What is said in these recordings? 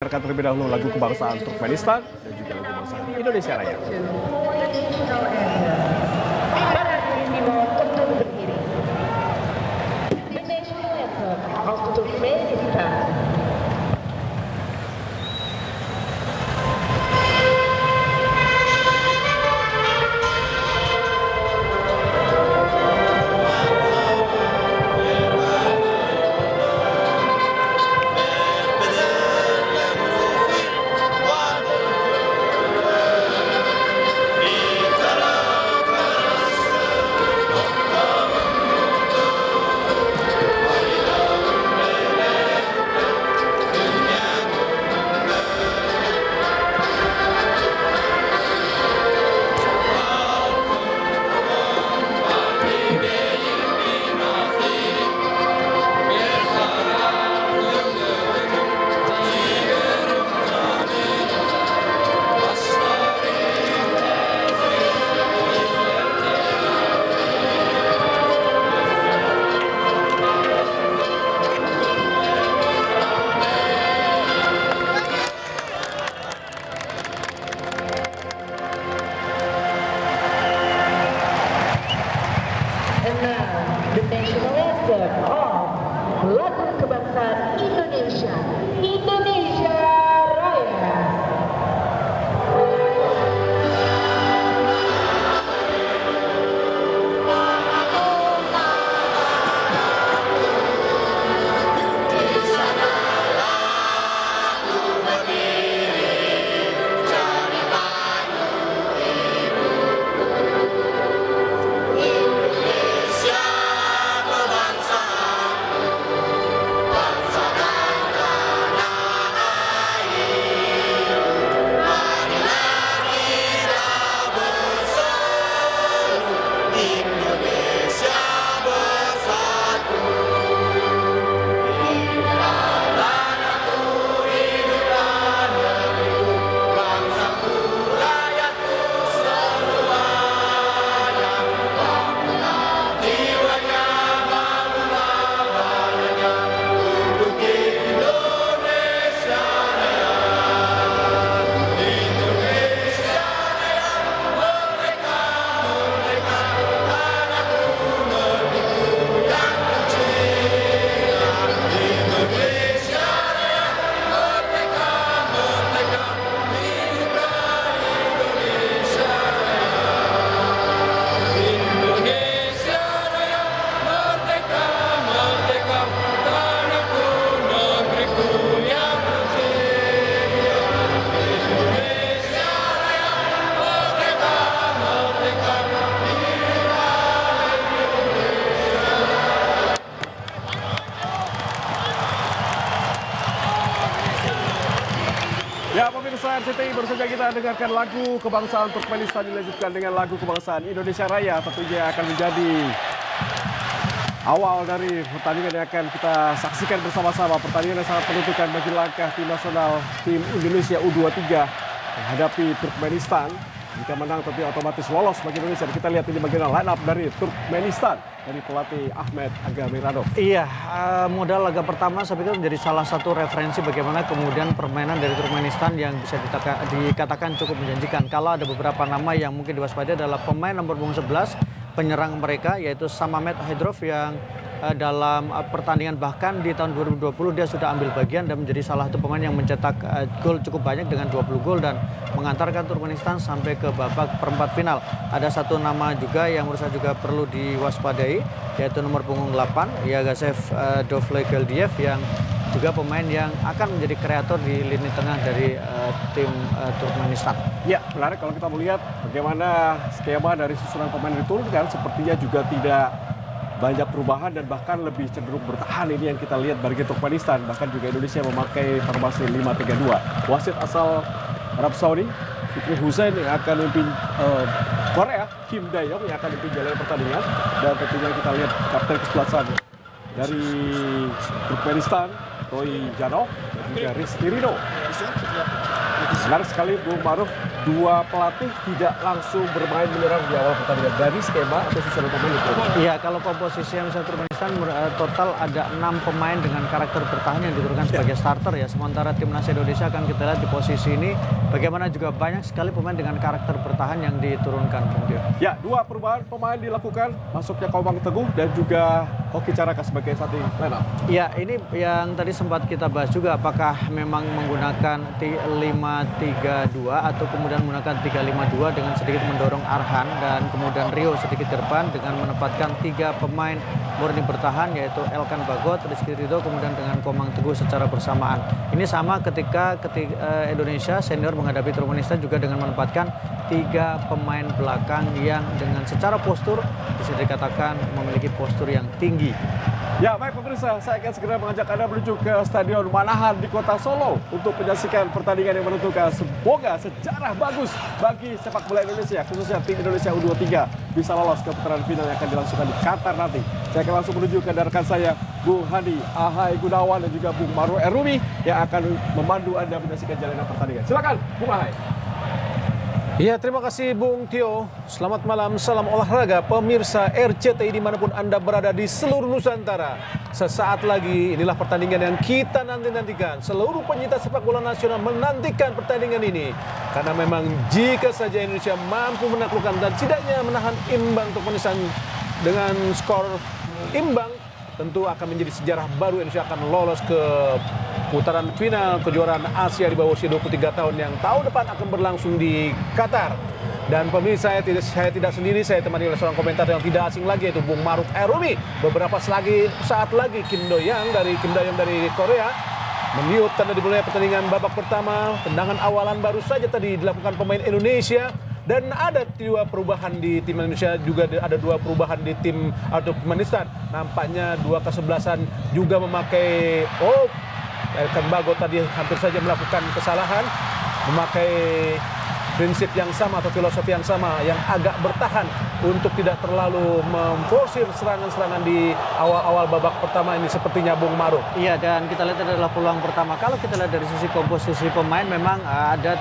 putarkan terlebih dahulu lagu kebangsaan Turkmenistan dan juga lagu kebangsaan Indonesia Raya. Lagu kebangsaan Indonesia, Indonesia Raya. Ya, pemirsa RCTI, baru saja kita dengarkan lagu kebangsaan Turkmenistan dilanjutkan dengan lagu kebangsaan Indonesia Raya. Tentunya akan menjadi awal dari pertandingan yang akan kita saksikan bersama-sama. Pertandingan yang sangat menentukan bagi langkah tim nasional tim Indonesia U23 menghadapi Turkmenistan. Jika menang tentu otomatis lolos bagi Indonesia. Kita lihat ini bagaimana line up dari Turkmenistan dari pelatih Ahmed Agamiradov. Iya, modal laga pertama saya pikir menjadi salah satu referensi bagaimana kemudian permainan dari Turkmenistan yang bisa dikatakan cukup menjanjikan. Kalau ada beberapa nama yang mungkin diwaspadai adalah pemain nomor punggung 11 penyerang mereka yaitu Samamet Hydrov yang dalam pertandingan bahkan di tahun 2020 dia sudah ambil bagian dan menjadi salah satu pemain yang mencetak gol cukup banyak dengan 20 gol dan mengantarkan Turkmenistan sampai ke babak perempat final. Ada satu nama juga yang menurut saya juga perlu diwaspadai yaitu nomor punggung 8 Yagasev Dovlegaldiev yang juga pemain yang akan menjadi kreator di lini tengah dari tim Turkmenistan. Ya, menarik kalau kita melihat bagaimana skema dari susunan pemain diturunkan sepertinya juga tidak banyak perubahan dan bahkan lebih cenderung bertahan. Ini yang kita lihat bagi Turkmenistan. Bahkan juga Indonesia memakai formasi 5-3-2. Wasit asal Arab Saudi, Fikri Hussein yang akan memimpin Korea, Kim Dae-yong yang akan memimpin jalannya pertandingan. Dan tentunya kita lihat kapten kesebelasan dari Turkmenistan, Roy Janov dan juga Rizky Rino. Menarik sekali Bung Maruf, dua pelatih tidak langsung bermain menyerang di awal pertandingan dari skema atau susunan pemain itu. Iya, kalau komposisi yang misalnya Turkmenistan total ada 6 pemain dengan karakter bertahan yang diturunkan sebagai starter ya. Sementara timnas Indonesia akan kita lihat di posisi ini bagaimana juga banyak sekali pemain dengan karakter bertahan yang diturunkan, Bung Dio. Ya, dua perubahan pemain dilakukan, masuknya Komang Teguh dan juga Hoki Caraka sebagai starting lineup. Ya, ini yang tadi sempat kita bahas juga, apakah memang menggunakan 5-3-2 atau kemudian menggunakan 3-5-2 dengan sedikit mendorong Arhan dan kemudian Rio sedikit ke depan dengan menempatkan 3 pemain murni bertahan yaitu Elkan Bagot, Rizky Ridho kemudian dengan Komang Teguh secara bersamaan. Ini sama ketika Indonesia senior menghadapi Turkmenistan juga dengan menempatkan 3 pemain belakang yang dengan secara postur bisa dikatakan memiliki postur yang tinggi. Ya, baik pemirsa, saya akan segera mengajak Anda menuju ke Stadion Manahan di Kota Solo untuk menyaksikan pertandingan yang menentukan. Semoga sejarah bagus bagi sepak bola Indonesia, khususnya tim Indonesia U23 bisa lolos ke putaran final yang akan dilangsungkan di Qatar nanti. Saya akan langsung menuju ke rekan saya, Bung Hadi Ahai Gunawan dan juga Bung Maruf Erumi yang akan memandu Anda menyaksikan jalanan pertandingan. Silakan, Bung Ahai. Ya, terima kasih Bung Tio. Selamat malam, salam olahraga pemirsa RCTI dimanapun Anda berada di seluruh Nusantara. Sesaat lagi inilah pertandingan yang kita nantikan. Seluruh pencinta sepak bola nasional menantikan pertandingan ini. Karena memang jika saja Indonesia mampu menaklukkan dan setidaknya menahan imbang Turkmenistan dengan skor imbang, tentu akan menjadi sejarah baru. Indonesia akan lolos ke putaran final kejuaraan Asia di bawah usia 23 tahun yang tahun depan akan berlangsung di Qatar. Dan pemirsa, saya tidak sendiri, saya temani oleh seorang komentator yang tidak asing lagi yaitu Bung Maruf Erumi. Beberapa saat lagi Kim Do-young dari Korea meniup tanda dimulai pertandingan babak pertama. Tendangan awalan baru saja tadi dilakukan pemain Indonesia. Dan ada 2 perubahan di tim Indonesia, juga ada 2 perubahan di tim Turkmenistan. Nampaknya 2 kesebelasan juga memakai Elkan Bagot tadi hampir saja melakukan kesalahan, memakai prinsip yang sama atau filosofi yang sama yang agak bertahan untuk tidak terlalu memforsir serangan-serangan di awal-awal babak pertama ini sepertinya Bung Maruf. Iya, dan kita lihat adalah peluang pertama. Kalau kita lihat dari sisi komposisi pemain memang ada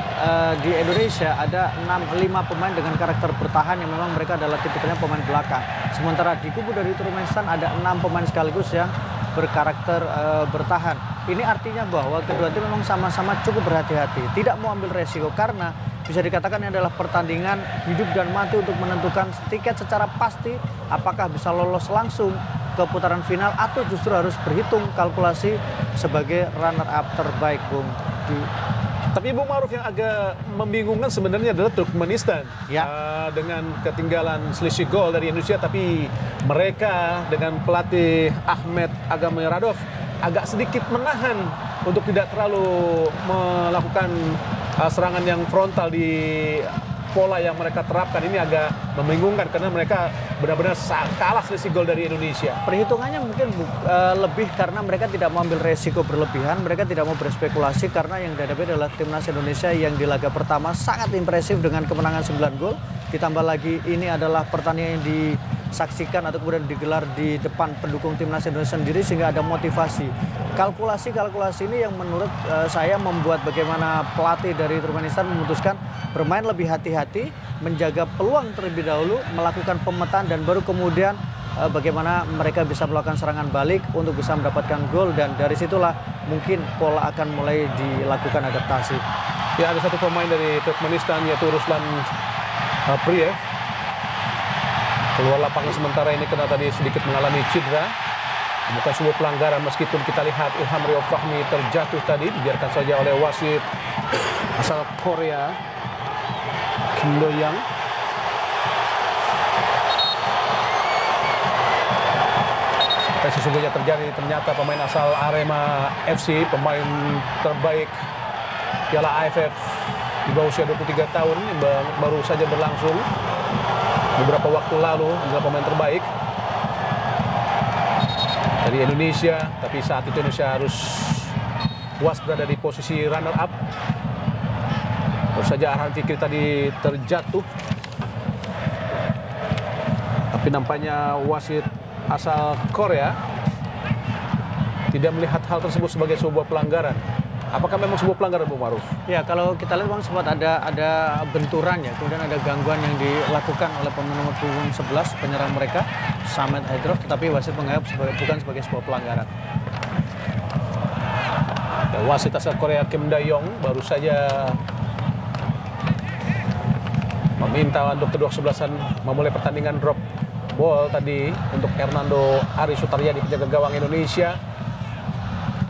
di Indonesia ada 5 pemain dengan karakter bertahan yang memang mereka adalah tipikalnya pemain belakang. Sementara di kubu dari Turkmenistan ada 6 pemain sekaligus yang berkarakter bertahan. Ini artinya bahwa kedua tim memang sama-sama cukup berhati-hati, tidak mau ambil resiko karena bisa dikatakan ini adalah pertandingan hidup dan mati untuk menentukan tiket secara pasti apakah bisa lolos langsung ke putaran final atau justru harus berhitung kalkulasi sebagai runner-up terbaik, Bung. Tapi Bung Maruf, yang agak membingungkan sebenarnya adalah Turkmenistan ya. Dengan ketinggalan selisih gol dari Indonesia, tapi mereka dengan pelatih Ahmet Agameradov agak sedikit menahan untuk tidak terlalu melakukan serangan yang frontal di pola yang mereka terapkan. Ini agak membingungkan karena mereka benar-benar kalah selisih gol dari Indonesia. Perhitungannya mungkin lebih karena mereka tidak mau ambil resiko berlebihan, mereka tidak mau berspekulasi karena yang dihadapi adalah timnas Indonesia yang di laga pertama sangat impresif dengan kemenangan 9 gol. Ditambah lagi ini adalah pertandingan yang disaksikan atau kemudian digelar di depan pendukung timnas Indonesia sendiri sehingga ada motivasi. Kalkulasi ini yang menurut saya membuat bagaimana pelatih dari Turkmenistan memutuskan bermain lebih hati-hati, menjaga peluang terlebih dahulu, melakukan pemetaan dan baru kemudian bagaimana mereka bisa melakukan serangan balik untuk bisa mendapatkan gol dan dari situlah mungkin pola akan mulai dilakukan adaptasi. Ya, ada satu pemain dari Turkmenistan yaitu Ruslan Priev. Keluar lapangan sementara ini karena tadi sedikit mengalami cedera. Bukan sebuah pelanggaran meskipun kita lihat Ilham Rio Fahmi terjatuh tadi, dibiarkan saja oleh wasit asal Korea Kim Do-young. Apa sesungguhnya terjadi, ternyata pemain asal Arema FC, pemain terbaik Piala AFF di bawah usia 23 tahun ini baru saja berlangsung beberapa waktu lalu, adalah pemain terbaik dari Indonesia, tapi saat itu Indonesia harus puas berada di posisi runner up. Baru saja Arhan Fikri tadi terjatuh, tapi nampaknya wasit asal Korea tidak melihat hal tersebut sebagai sebuah pelanggaran. Apakah memang sebuah pelanggaran, Bung Maruf? Ya, kalau kita lihat Bang sempat ada benturan ya, kemudian ada gangguan yang dilakukan oleh pemain nomor punggung 11 penyerang mereka, Samet Haidrov, tetapi wasit menganggap bukan sebagai sebuah pelanggaran. Ya, wasit asal Korea Kim Da-yong baru saja meminta untuk kedua kesebelasan memulai pertandingan drop ball tadi untuk Hernando Ari Sutaryadi, penjaga gawang Indonesia,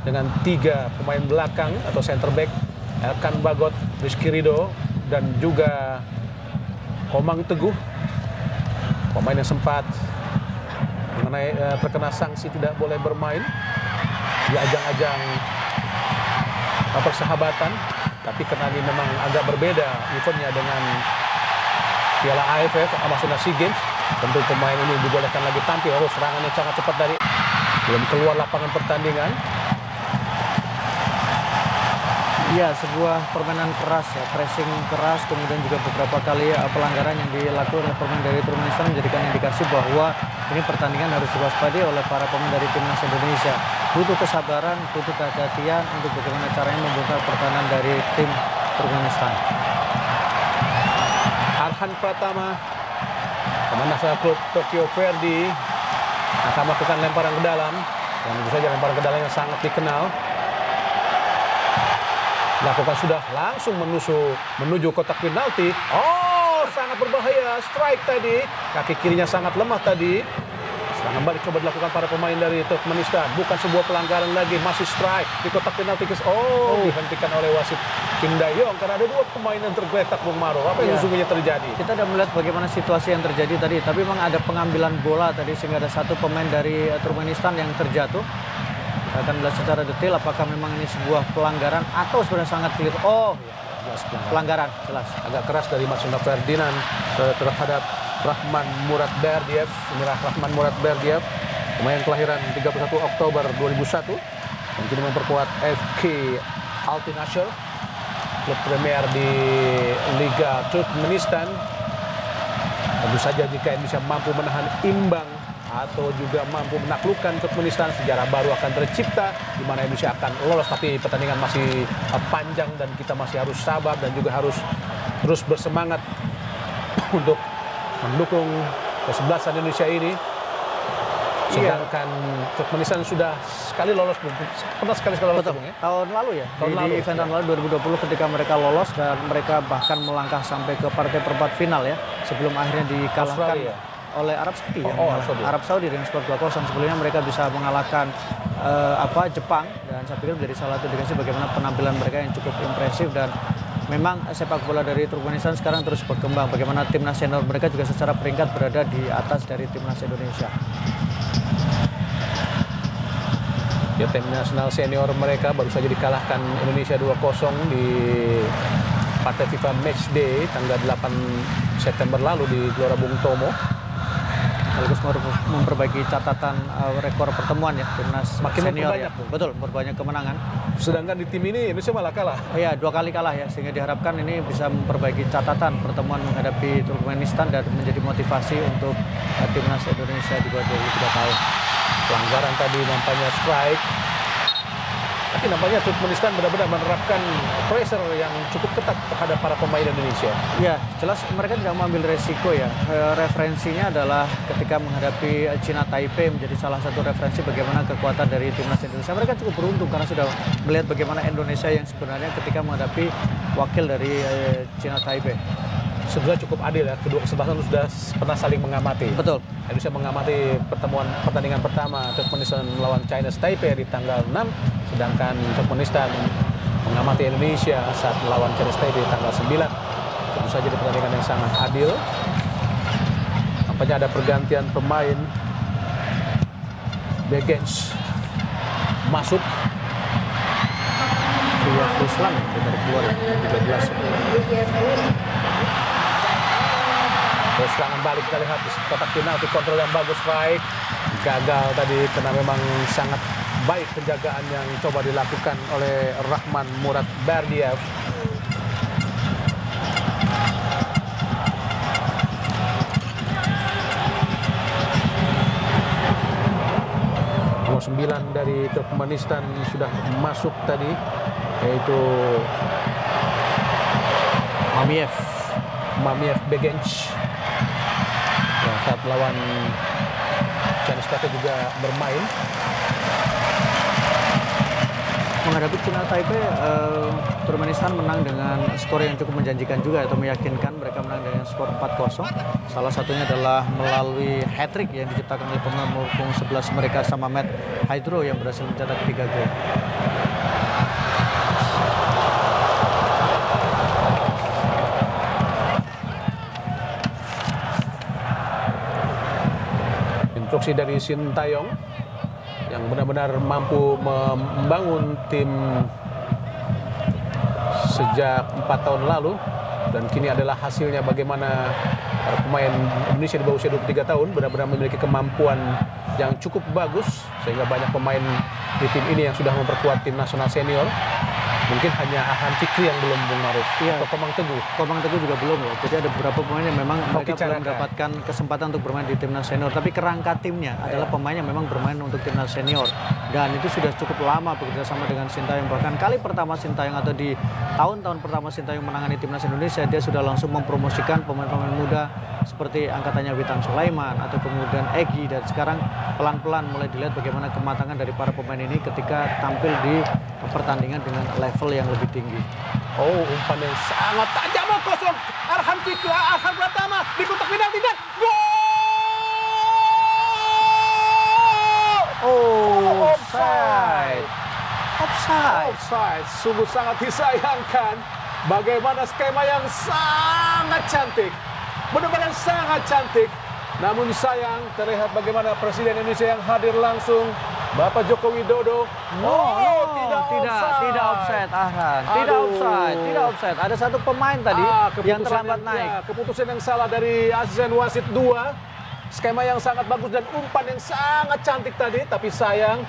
dengan 3 pemain belakang atau center back, Elkan Bagot, Rizky Ridho, dan juga Komang Teguh, pemain yang sempat terkena sanksi tidak boleh bermain di ajang-ajang persahabatan. Tapi karena ini memang agak berbeda eventnya dengan Piala AFF maksudnya SEA Games, tentu pemain ini dibolehkan lagi tampil. Lalu serangannya sangat cepat dari belum keluar lapangan pertandingan. Ya, sebuah permainan keras ya, pressing keras, kemudian juga beberapa kali pelanggaran yang dilakukan oleh pemain dari Turkmenistan menjadikan indikasi bahwa ini pertandingan harus diwaspadai oleh para pemain dari timnas Indonesia. Butuh kesabaran, butuh kehati-hatian untuk bagaimana caranya membongkar pertahanan dari tim Turkmenistan. Arhan Pratama, pemain asal klub Tokyo Verdy, akan melakukan lemparan ke dalam, dan tentu saja lemparan ke dalam yang sangat dikenal. Lakukan sudah langsung menuju kotak penalti. Oh, sangat berbahaya, strike tadi. Kaki kirinya sangat lemah tadi. Serangan balik coba dilakukan para pemain dari Turkmenistan. Bukan sebuah pelanggaran lagi, masih strike di kotak penalti. Dihentikan oleh wasit Kim Da-yong karena ada 2 pemain yang tergeletak, Bung Maro. Apa yang sesungguhnya terjadi? Kita sudah melihat bagaimana situasi yang terjadi tadi, tapi memang ada pengambilan bola tadi sehingga ada 1 pemain dari Turkmenistan yang terjatuh. Kita akan melihat secara detail apakah memang ini sebuah pelanggaran atau sebenarnya sangat clear. Jelas pelanggaran, jelas. Agak keras dari Marcelino Ferdinand terhadap Rahman Murad Berdiev. Inilah Rahman Murad Berdiev, pemain kelahiran 31 Oktober 2001 yang kini memperkuat FK Altınşehir, klub premier di Liga Turkmenistan. Tentu saja jika Indonesia mampu menahan imbang atau juga mampu menaklukkan Turkmenistan, sejarah baru akan tercipta di mana Indonesia akan lolos. Tapi pertandingan masih panjang dan kita masih harus sabar dan juga harus terus bersemangat untuk mendukung kesebelasan Indonesia ini. Sedangkan Turkmenistan sudah sekali lolos, pernah sekali lolos. Betul, ya? tahun lalu ya, di event tahun lalu 2020 ketika mereka lolos dan mereka bahkan melangkah sampai ke partai perempat final ya, sebelum akhirnya dikalahkan oleh Arab Saudi ya. Arab Saudi dengan skor 2-0. Sebelumnya mereka bisa mengalahkan Jepang, dan saya pikir menjadi salah satu indikasi bagaimana penampilan mereka yang cukup impresif. Dan memang sepak bola dari Turkmenistan sekarang terus berkembang, bagaimana timnas senior mereka juga secara peringkat berada di atas dari timnas Indonesia. Ya, tim nasional senior mereka baru saja dikalahkan Indonesia 2-0 di partai FIFA Matchday tanggal 8 September lalu di Gelora Bung Tomo. Sekaligus memperbaiki catatan rekor pertemuan ya timnas makin senior ya. memperbanyak, Betul, berbanyak kemenangan. Sedangkan di tim ini Indonesia malah kalah. Iya, 2 kali kalah ya, sehingga diharapkan ini bisa memperbaiki catatan pertemuan menghadapi Turkmenistan dan menjadi motivasi untuk timnas Indonesia di bawah 23 tahun. Pelanggaran tadi nampaknya strike. Tapi nampaknya Turkmenistan benar-benar menerapkan pressure yang cukup ketat terhadap para pemain Indonesia. Ya, jelas mereka tidak mengambil resiko ya. Referensinya adalah ketika menghadapi China Taipei menjadi salah satu referensi bagaimana kekuatan dari timnas Indonesia. Mereka cukup beruntung karena sudah melihat bagaimana Indonesia yang sebenarnya ketika menghadapi wakil dari China Taipei. Sebenarnya cukup adil ya, kedua kesebelasan sudah pernah saling mengamati. Betul. Indonesia mengamati pertandingan pertama Turkmenistan melawan China Taipei di tanggal 6, sedangkan Turkmenistan mengamati Indonesia saat melawan China Taipei di tanggal 9. Tentu saja di pertandingan yang sangat adil. Nampaknya ada pergantian pemain. Begens masuk. Islam dari keluar 13. Serangan balik kita lihat di kotak penalti, kontrol yang bagus, strike gagal tadi karena memang sangat baik penjagaan yang coba dilakukan oleh Rahman Murad Berdiev. Nomor 9 dari Turkmenistan sudah masuk tadi, yaitu Mamiev Begenc. Nah, saat melawan Chinese Taipei juga bermain. Menghadapi Cina Taipei, Turkmenistan menang dengan skor yang cukup menjanjikan juga atau meyakinkan. Mereka menang dengan skor 4-0. Salah satunya adalah melalui hat-trick yang diciptakan oleh pemain punggung 11 mereka sama Matt Hydro yang berhasil mencetak 3 gol. Instruksi dari Sintayong yang benar-benar mampu membangun tim sejak 4 tahun lalu, dan kini adalah hasilnya bagaimana para pemain Indonesia di bawah usia 23 tahun benar-benar memiliki kemampuan yang cukup bagus, sehingga banyak pemain di tim ini yang sudah memperkuat tim nasional senior. Mungkin hanya Arhan Fikri yang belum, Bung Maruf, atau Komang Teguh. Komang Teguh juga belum ya. Jadi ada beberapa pemain yang memang mereka belum mendapatkan kesempatan untuk bermain di timnas senior. Tapi kerangka timnya adalah pemain yang memang bermain untuk timnas senior. Dan itu sudah cukup lama bekerja sama dengan Sintayong. Bahkan kali pertama Sintayong atau di tahun-tahun pertama Sintayong menangani timnas Indonesia, dia sudah langsung mempromosikan pemain-pemain muda seperti angkatannya Witan Sulaiman atau kemudian Egy. Dan sekarang pelan-pelan mulai dilihat bagaimana kematangan dari para pemain ini ketika tampil di pertandingan dengan level yang lebih tinggi. Oh, umpan yang sangat tajam, kosong. Arhan Fikri, Arhan Pratama di kotak penalti dan gol! Oh, offside. Offside. Sungguh sangat disayangkan. Bagaimana skema yang sangat cantik. Benar-benar sangat cantik. Namun sayang, terlihat bagaimana Presiden Indonesia yang hadir langsung, Bapak Joko Widodo. Tidak offside, Arhan. Tidak offside. Ada satu pemain tadi yang terlambat naik. Keputusan yang salah dari asisten wasit 2. Skema yang sangat bagus dan umpan yang sangat cantik tadi, tapi sayang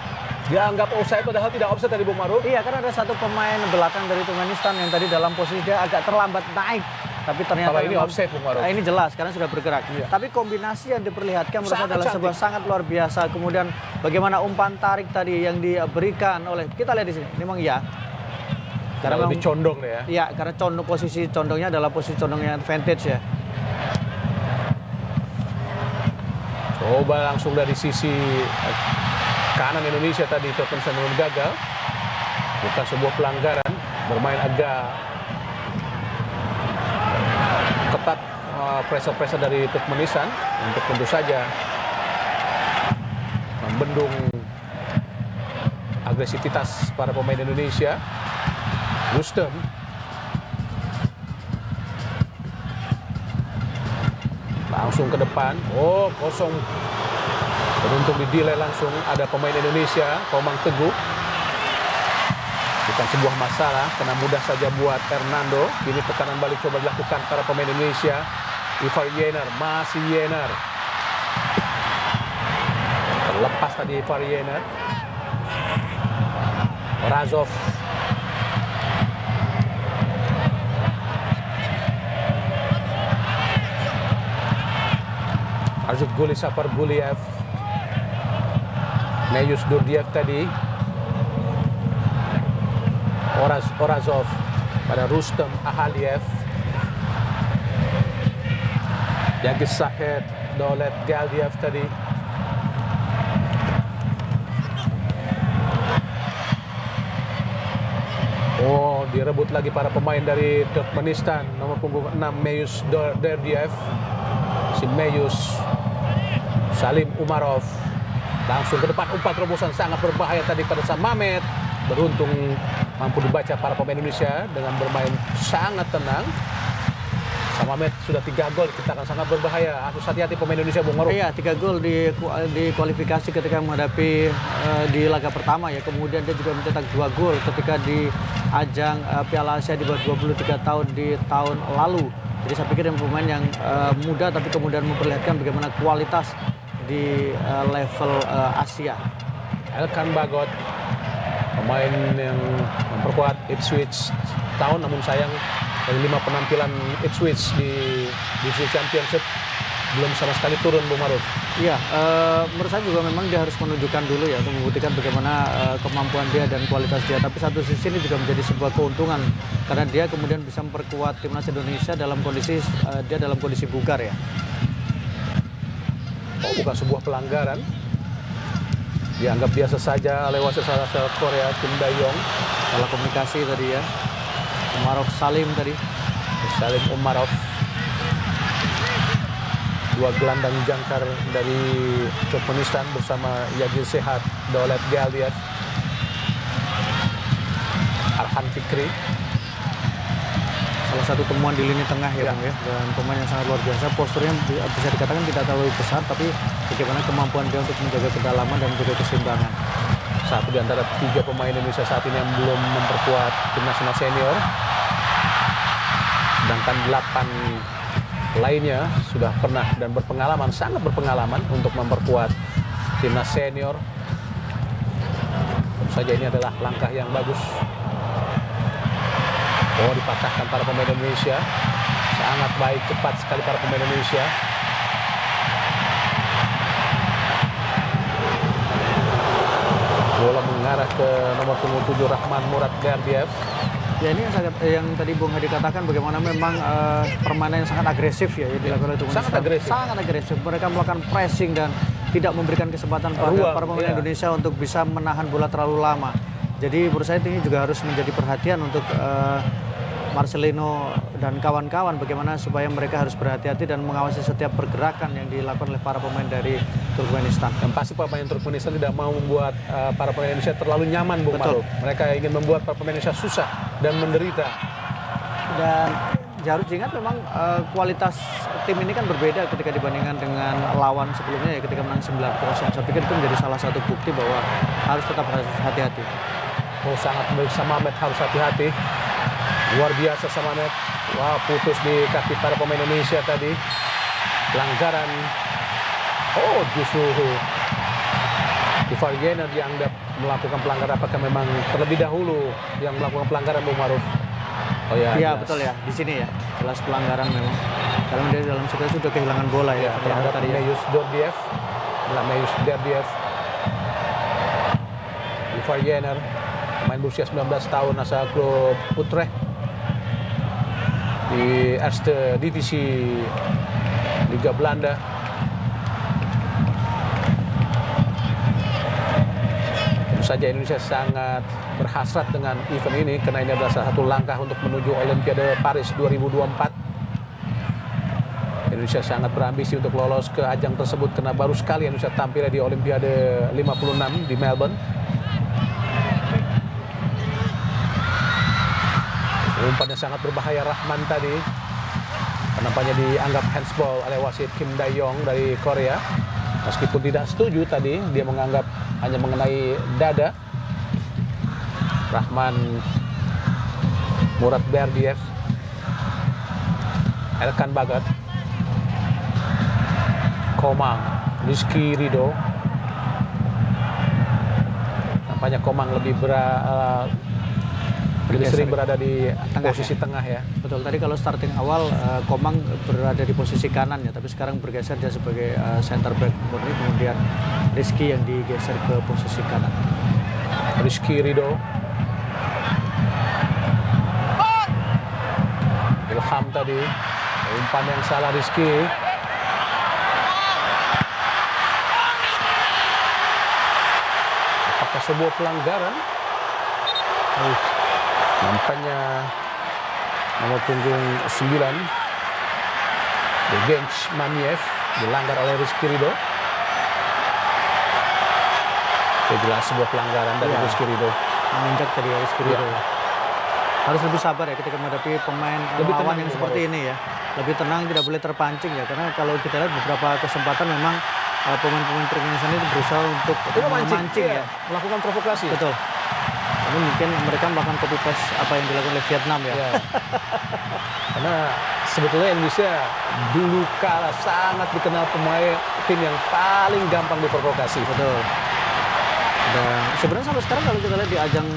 dianggap offside, padahal tidak offside tadi, Bung Maruf. Iya, karena ada satu pemain belakang dari Turkmenistan yang tadi dalam posisi dia agak terlambat naik. Tapi ternyata kalau ini offside, Bung Maruf. Ini jelas karena sudah bergerak. Iya. Tapi kombinasi yang diperlihatkan menurut saya adalah cantik. sebuah sangat luar biasa. Kemudian bagaimana umpan tarik tadi yang diberikan oleh, kita lihat di sini. Ini memang ya. Karena lebih condong deh ya. Iya, karena posisi condongnya adalah posisi condongnya advantage ya. Coba langsung dari sisi kanan Indonesia tadi, Turkmenistan gagal. Bukan sebuah pelanggaran, bermain agak ketat pressure dari Turkmenistan untuk tentu saja membendung agresivitas para pemain Indonesia. Rustem langsung ke depan. Oh, kosong. Beruntung di delay langsung ada pemain Indonesia, Komang Teguh. Bukan sebuah masalah, karena mudah saja buat Hernando. Kini tekanan balik coba dilakukan para pemain Indonesia. Ivar Yener, masih Yener. Terlepas tadi Ivar Yener. Razov. Arzuf Guli, Safar Guliev. Neyus Durdiev tadi. Orazov pada Rustem Ahaliev. Yagis Sahed, Dolet Galdiev tadi. Oh, direbut lagi para pemain dari Turkmenistan. Nomor punggung 6 Meyus Durdiev. Si Meyus Salim Umarov. Langsung ke depan, umpan terobosan sangat berbahaya tadi pada Samamet. Beruntung mampu dibaca para pemain Indonesia dengan bermain sangat tenang. Samamet sudah 3 gol, kita akan sangat berbahaya. Harus hati-hati pemain Indonesia, Bung Maruf. Iya, 3 gol di kualifikasi ketika menghadapi di laga pertama ya. Kemudian dia juga mencetak 2 gol ketika di ajang Piala Asia di bawah 23 tahun di tahun lalu. Jadi saya pikir pemain yang muda tapi kemudian memperlihatkan bagaimana kualitas di level Asia. Elkan Bagot, pemain yang memperkuat Ipswich tahun, namun sayang dari 5 penampilan Ipswich di Championship belum sama sekali turun, Bung Maruf. Iya, menurut saya juga memang dia harus menunjukkan dulu ya untuk membuktikan bagaimana kemampuan dia dan kualitas dia. Tapi satu sisi ini juga menjadi sebuah keuntungan karena dia kemudian bisa memperkuat timnas Indonesia dalam kondisi dia dalam kondisi bugar ya. Oh, bukan sebuah pelanggaran. Dianggap biasa saja oleh wasit asal Korea, Kim Dae-yong. Salah komunikasi tadi ya. Umarov Salim tadi. Salim Umarov. Dua gelandang jangkar dari Turkmenistan bersama Yagir Sehat, Daulat Galdiev, Arhan Fikri. Salah satu temuan di lini tengah ya, Bang ya. Dan pemain yang sangat luar biasa. Posturnya bisa dikatakan tidak terlalu besar, tapi bagaimana kemampuan dia untuk menjaga kedalaman dan menjaga keseimbangan. Satu di antara 3 pemain Indonesia saat ini yang belum memperkuat tim nasional senior. Sedangkan 8 lainnya sudah pernah dan berpengalaman, sangat berpengalaman untuk memperkuat timnas senior. Tentu saja ini adalah langkah yang bagus. Oh, dipatahkan para pemain Indonesia. Sangat baik, cepat sekali para pemain Indonesia. Bola mengarah ke nomor punggung 7 Rahman Murad Gardiev. Ya ini yang tadi Bung Hadi katakan bagaimana memang permainan yang sangat agresif ya yang dilakukan oleh Turkmenistan. Sangat agresif. Mereka melakukan pressing dan tidak memberikan kesempatan pada para pemain Indonesia untuk bisa menahan bola terlalu lama. Jadi menurut saya ini juga harus menjadi perhatian untuk Marcelino dan kawan-kawan bagaimana supaya mereka harus berhati-hati dan mengawasi setiap pergerakan yang dilakukan oleh para pemain dari Turkmenistan. Yang pasti pemain Turkmenistan tidak mau membuat para pemain Indonesia terlalu nyaman, Bung Maruf. Mereka ingin membuat para pemain Indonesia susah dan menderita. Dan harus diingat memang kualitas tim ini kan berbeda ketika dibandingkan dengan lawan sebelumnya ya ketika menang 9-0. Saya pikir itu menjadi salah satu bukti bahwa harus tetap hati-hati. Oh, sangat baik Samamet, harus hati-hati. Luar biasa Samamet. Wah, putus di kaki para pemain Indonesia tadi. Pelanggaran. Oh, justru Ivar Yener dianggap melakukan pelanggaran. Apakah memang terlebih dahulu yang melakukan pelanggaran, Bung Maruf? Oh ya, iya betul ya, di sini ya jelas pelanggaran memang. Karena dia dalam situasi sudah kehilangan bola ya. Terhadap Meyus Dordiev, Meyus Dordiev, Ivar Yener, pemain berusia 19 tahun asal klub Utrecht di Eerste Divisi Liga Belanda. Saja Indonesia sangat berhasrat dengan event ini karena ini adalah salah satu langkah untuk menuju Olimpiade Paris 2024. Indonesia sangat berambisi untuk lolos ke ajang tersebut karena baru sekali Indonesia tampil di Olimpiade 56 di Melbourne. Umpannya sangat berbahaya Rahman tadi. Nampaknya dianggap handsball oleh wasit Kim Dae-yong dari Korea. Meskipun tidak setuju tadi, dia menganggap hanya mengenai dada. Rahman Murad Gardiev, Elkan Bagat, Komang, Rizky Ridho. Nampaknya Komang lebih sering berada di posisi tengah ya. Betul, tadi kalau starting awal Komang berada di posisi kanan ya, tapi sekarang bergeser dia sebagai center back murni, kemudian Rizky yang digeser ke posisi kanan. Rizky Ridho, Ilham tadi, umpan yang salah Rizky. Apakah sebuah pelanggaran? Nampaknya nomor punggung 9 Degench Mamiev dilanggar oleh Rizky Ridho. Itu jelas sebuah pelanggaran dari Rizky Ridho. Menginjak tadi Rizky Ridho. Harus lebih sabar ya ketika menghadapi pemain lawan yang seperti ini ya. Lebih tenang, tidak boleh terpancing ya. Karena kalau kita lihat beberapa kesempatan memang pemain-pemain Turkmenistan itu berusaha untuk memancing ya. Melakukan provokasi. Betul. Tapi mungkin mereka melakukan copy paste apa yang dilakukan oleh Vietnam ya. Karena sebetulnya Indonesia dulu kala sangat dikenal pemain tim yang paling gampang diprovokasi. Betul. Dan sebenarnya sampai sekarang kalau kita lihat di ajang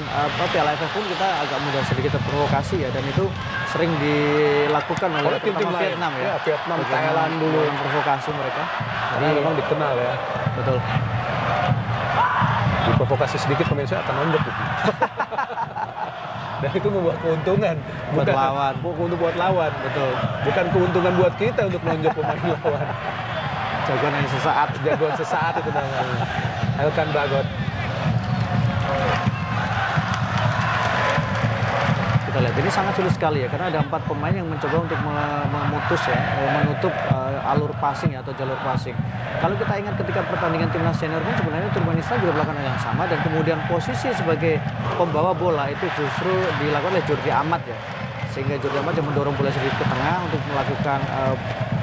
Piala AFF pun kita agak mudah sedikit terprovokasi ya, dan itu sering dilakukan oleh tim-tim terutama lain. Vietnam ya. Ya, Vietnam, Bagaimana Thailand dulu. memprovokasi mereka. Karena memang dikenal ya. Betul. Diprovokasi sedikit pemirsa akan nonjok. Dan itu membuat keuntungan. Buat lawan. Untuk buat lawan. Betul. Bukan keuntungan buat kita untuk nonjok pemain lawan. Jagoan yang sesaat. Jagoan sesaat itu namanya. Elkan Bagot. Kita lihat ini sangat sulit sekali ya, karena ada 4 pemain yang mencoba untuk memutus ya, menutup alur passing ya, atau jalur passing. Kalau kita ingat ketika pertandingan timnas senior pun sebenarnya Turkmenistan juga melakukan hal yang sama, dan kemudian posisi sebagai pembawa bola itu justru dilakukan oleh Jordi Amat ya, sehingga Jordi Amat yang mendorong bola sedikit ke tengah untuk melakukan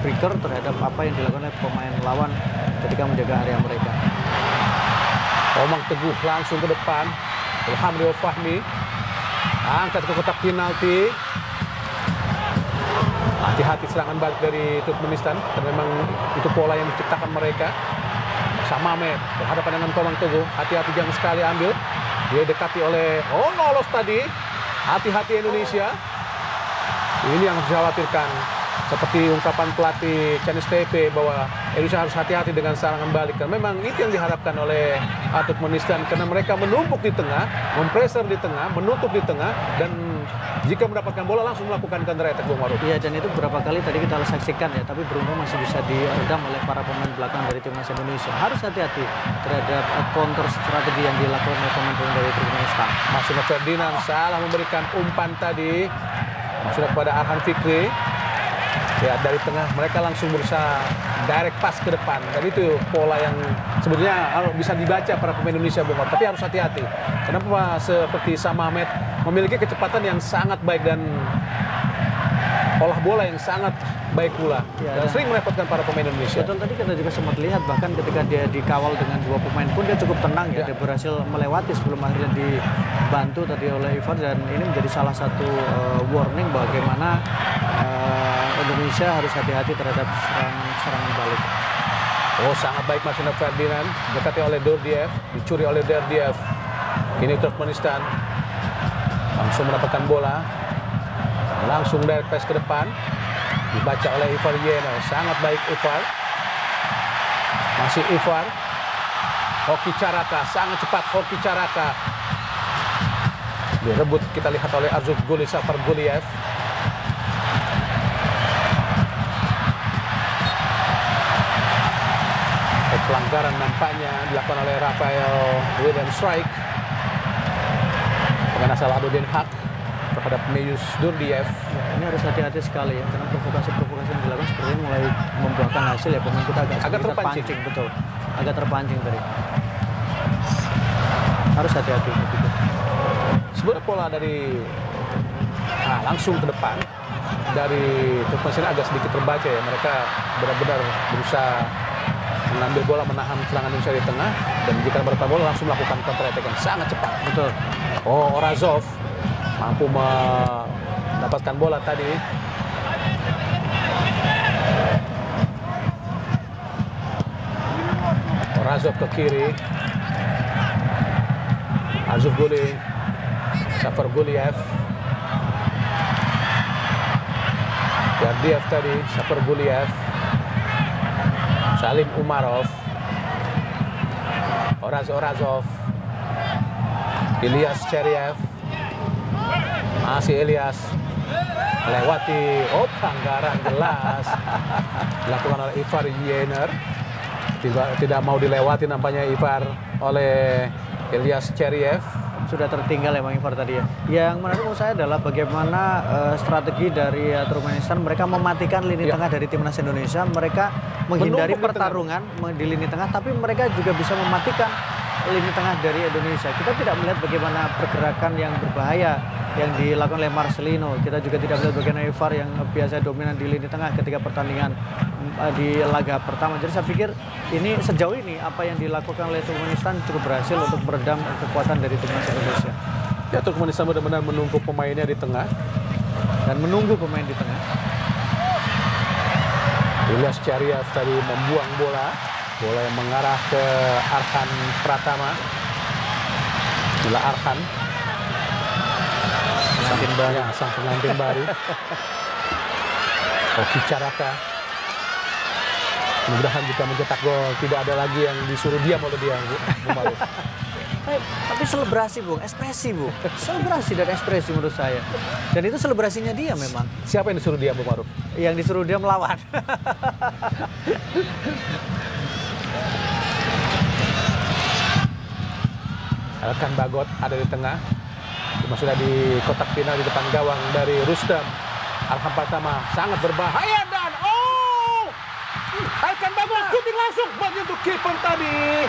breaker terhadap apa yang dilakukan oleh pemain lawan ketika menjaga area mereka. Omang Teguh langsung ke depan. Ilham Rio Fahmi angkat ke kotak penalti. Hati-hati serangan balik dari Turkmenistan, karena memang itu pola yang diciptakan mereka. Samamet berhadapan dengan Komang Teguh. Hati-hati, jangan sekali ambil. Dia dekati oleh lolos tadi. Hati-hati Indonesia. Ini yang harus dikhawatirkan. Seperti ungkapan pelatih Canis TP bahwa Indonesia harus hati-hati dengan serangan balik. Karena memang itu yang diharapkan oleh Turkmenistan, karena mereka menumpuk di tengah, mempreser di tengah, menutup di tengah, dan jika mendapatkan bola langsung melakukan counter attack, Bung Maruf. Iya, dan itu beberapa kali tadi kita saksikan ya, tapi beruntung masih bisa diredam oleh para pemain belakang dari timnas Indonesia. Harus hati-hati terhadap counter strategi yang dilakukan oleh pemain dari Turkmenistan. Maksudnya Ferdinand salah memberikan umpan tadi. Maksudnya kepada Arhan Fikri. Ya, dari tengah mereka langsung berusaha direct pass ke depan. Dan itu pola yang sebenarnya bisa dibaca para pemain Indonesia, Bung Maruf. Tapi harus hati-hati. Kenapa seperti Samamet memiliki kecepatan yang sangat baik dan olah bola yang sangat baik pula. Ya, dan sering merepotkan para pemain Indonesia. Betul, tadi kita juga sempat lihat bahkan ketika dia dikawal dengan 2 pemain pun dia cukup tenang ya. Dia berhasil melewati sebelum akhirnya dibantu tadi oleh Ivar, dan ini menjadi salah satu warning bagaimana Indonesia harus hati-hati terhadap serangan balik. Oh, sangat baik Marcelo Ferdinand, dekati oleh Dordiev, dicuri oleh Dordiev. Ini Turkmenistan langsung mendapatkan bola, langsung direct pass ke depan, dibaca oleh Ivar Yener. Sangat baik Ivar, masih Ivar. Hoki Caraka, sangat cepat Hoki Caraka. Direbut kita lihat oleh Arzuf Guli Safar Guliev. Pelanggaran nampaknya dilakukan oleh Rafael William Strike, pemain asal Abuddin Haq, terhadap Meyus Durdiev. Ya, ini harus hati-hati sekali ya, karena provokasi-provokasi yang dilakukan sepertinya mulai membuahkan hasil ya. Pemain kita agak terpancing. Betul, agak terpancing tadi. Harus hati-hati. Sebenarnya pola dari langsung ke depan dari Turkmenistan agak sedikit terbaca ya. Mereka benar-benar berusaha mengambil bola, menahan serangan Indonesia di tengah, dan jika mendapatkan bola langsung melakukan counter attack yang sangat cepat. Betul. Oh, Orazov mampu mendapatkan bola tadi. Orazov ke kiri. Arzuf Guli, Safar Guliev. Dardiev tadi, Safar Guliev. Salim Umarov, Orazov, Ilyas Cheriev, masih Ilyas melewati, pelanggaran jelas dilakukan oleh Ivar Yener, tidak mau dilewati nampaknya Ivar oleh Ilyas Cheriev. Sudah tertinggal ya Bang Ivar tadi ya. Yang menarik menurut saya adalah bagaimana strategi dari Turkmenistan, mereka mematikan lini tengah dari timnas Indonesia. Mereka menghindari pertarungan di lini tengah, tapi mereka juga bisa mematikan lini tengah dari Indonesia. Kita tidak melihat bagaimana pergerakan yang berbahaya yang dilakukan oleh Marcelino. Kita juga tidak melihat bagaimana Ivar yang biasa dominan di lini tengah ketika pertandingan di laga pertama. Jadi saya pikir ini sejauh ini apa yang dilakukan oleh Turkmenistan cukup berhasil untuk meredam kekuatan dari timnas Indonesia. Ya, Turkmenistan benar-benar menumpuk pemainnya di tengah dan menunggu pemain di tengah. Ilyas Cheriev tadi membuang bola yang mengarah ke Arhan Pratama. Inilah Arhan. Sang pengantin baru. Hoki Caraka. Mudah-mudahan jika mencetak gol tidak ada lagi yang disuruh diam oleh dia, Bu Maruf. Tapi selebrasi, Bung, ekspresi, Bung. Selebrasi dan ekspresi menurut saya. Dan itu selebrasinya dia memang. Siapa yang disuruh diam, Bu Maruf? Yang disuruh dia melawan. Elkan Bagot ada di tengah. Cuma sudah di kotak final di depan gawang dari Rustem. Arham Pratama sangat berbahaya dan Elkan Bagot shooting langsung menyentuh kiper tadi.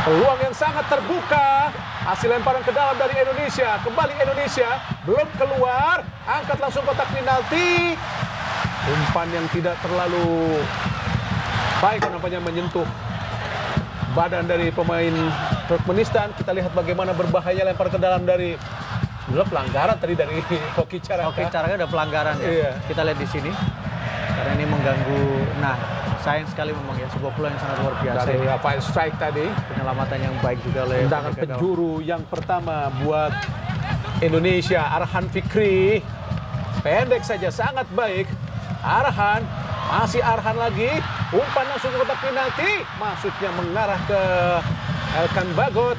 Peluang yang sangat terbuka. Hasil lemparan ke dalam dari Indonesia. Kembali Indonesia. Belum keluar. Angkat langsung kotak penalti. Umpan yang tidak terlalu baik nampaknya menyentuh badan dari pemain Turkmenistan. Kita lihat bagaimana berbahaya lempar ke dalam dari pelanggaran tadi dari Hoki Caraka. Hoki Caraka ada pelanggaran ya. Iya. Kita lihat di sini. Karena ini mengganggu. Nah, sayang sekali memang ya, sebuah peluang yang sangat luar biasa. Dari Rafael Strike tadi. Penyelamatan yang baik juga oleh Tendangan penjuru yang pertama buat Indonesia. Arhan Fikri. Pendek saja, sangat baik. Arhan, masih Arhan lagi. Umpan langsung ke kotak penalti. Maksudnya mengarah ke Elkan Bagot.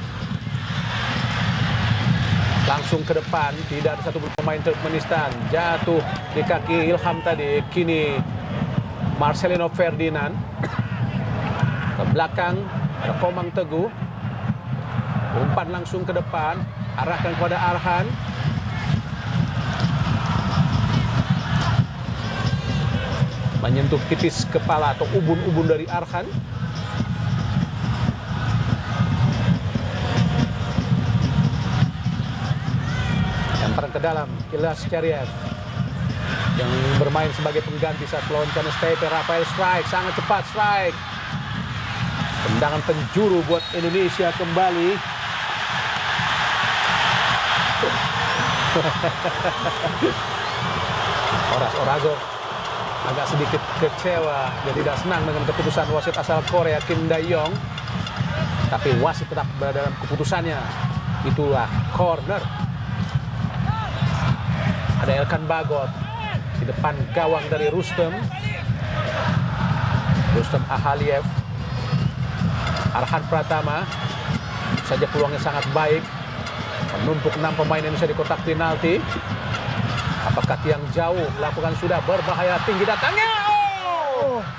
Langsung ke depan, tidak ada satu pemain Turkmenistan. Jatuh di kaki Ilham tadi. Kini Marcelino Ferdinand. Ke belakang ada Komang Teguh. Umpan langsung ke depan, arahkan kepada Arhan. Menyentuh tipis kepala atau ubun-ubun dari Arhan. Lemparan ke dalam, Ilyas Cheriev yang bermain sebagai pengganti saat melawan STP. Rafael Strike, sangat cepat Strike. Tendangan penjuru buat Indonesia kembali. Orazo agak sedikit kecewa dan tidak senang dengan keputusan wasit asal Korea Kim Dae-yong. Tapi wasit tetap berada dalam keputusannya. Itulah corner. Ada Elkan Bagot di depan gawang dari Rustem Ahaliev. Arhan Pratama saja peluangnya sangat baik, menumpuk 6 pemain Indonesia di kotak penalti. Apakah tiang jauh melakukan sudah berbahaya, tinggi datangnya.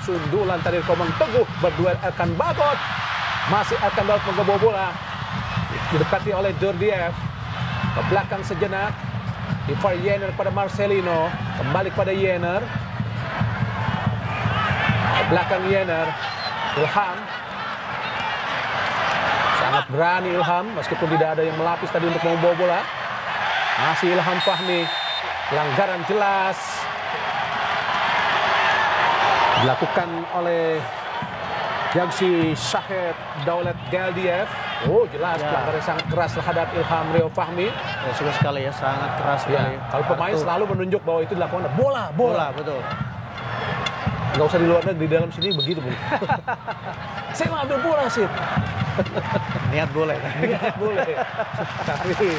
Sundulan tadi Komang Teguh berduel Elkan Bagot. Masih Elkan Bagot menggoboh bola, didekati oleh Dordiev. Ke belakang sejenak, Ivar Yener pada Marcelino, kembali kepada Yener. Ke belakang Yener, Ilham. Sangat berani Ilham, meskipun tidak ada yang melapis tadi untuk membawa bola. Masih Ilham Fahmi, pelanggaran jelas dilakukan oleh Yagsi Shahed Daulat Galdiev. Jelas ya. Pelanggaran sangat keras terhadap Ilham Rio Fahmi. Ya, suka sekali ya, sangat keras sekali. Kalau pemain selalu menunjuk bahwa itu dilakukan bola, betul. Nggak usah di luar negeri, di dalam sini begitu, Bu. Saya mau ambil bola sih. Niat boleh. Niat boleh. Tapi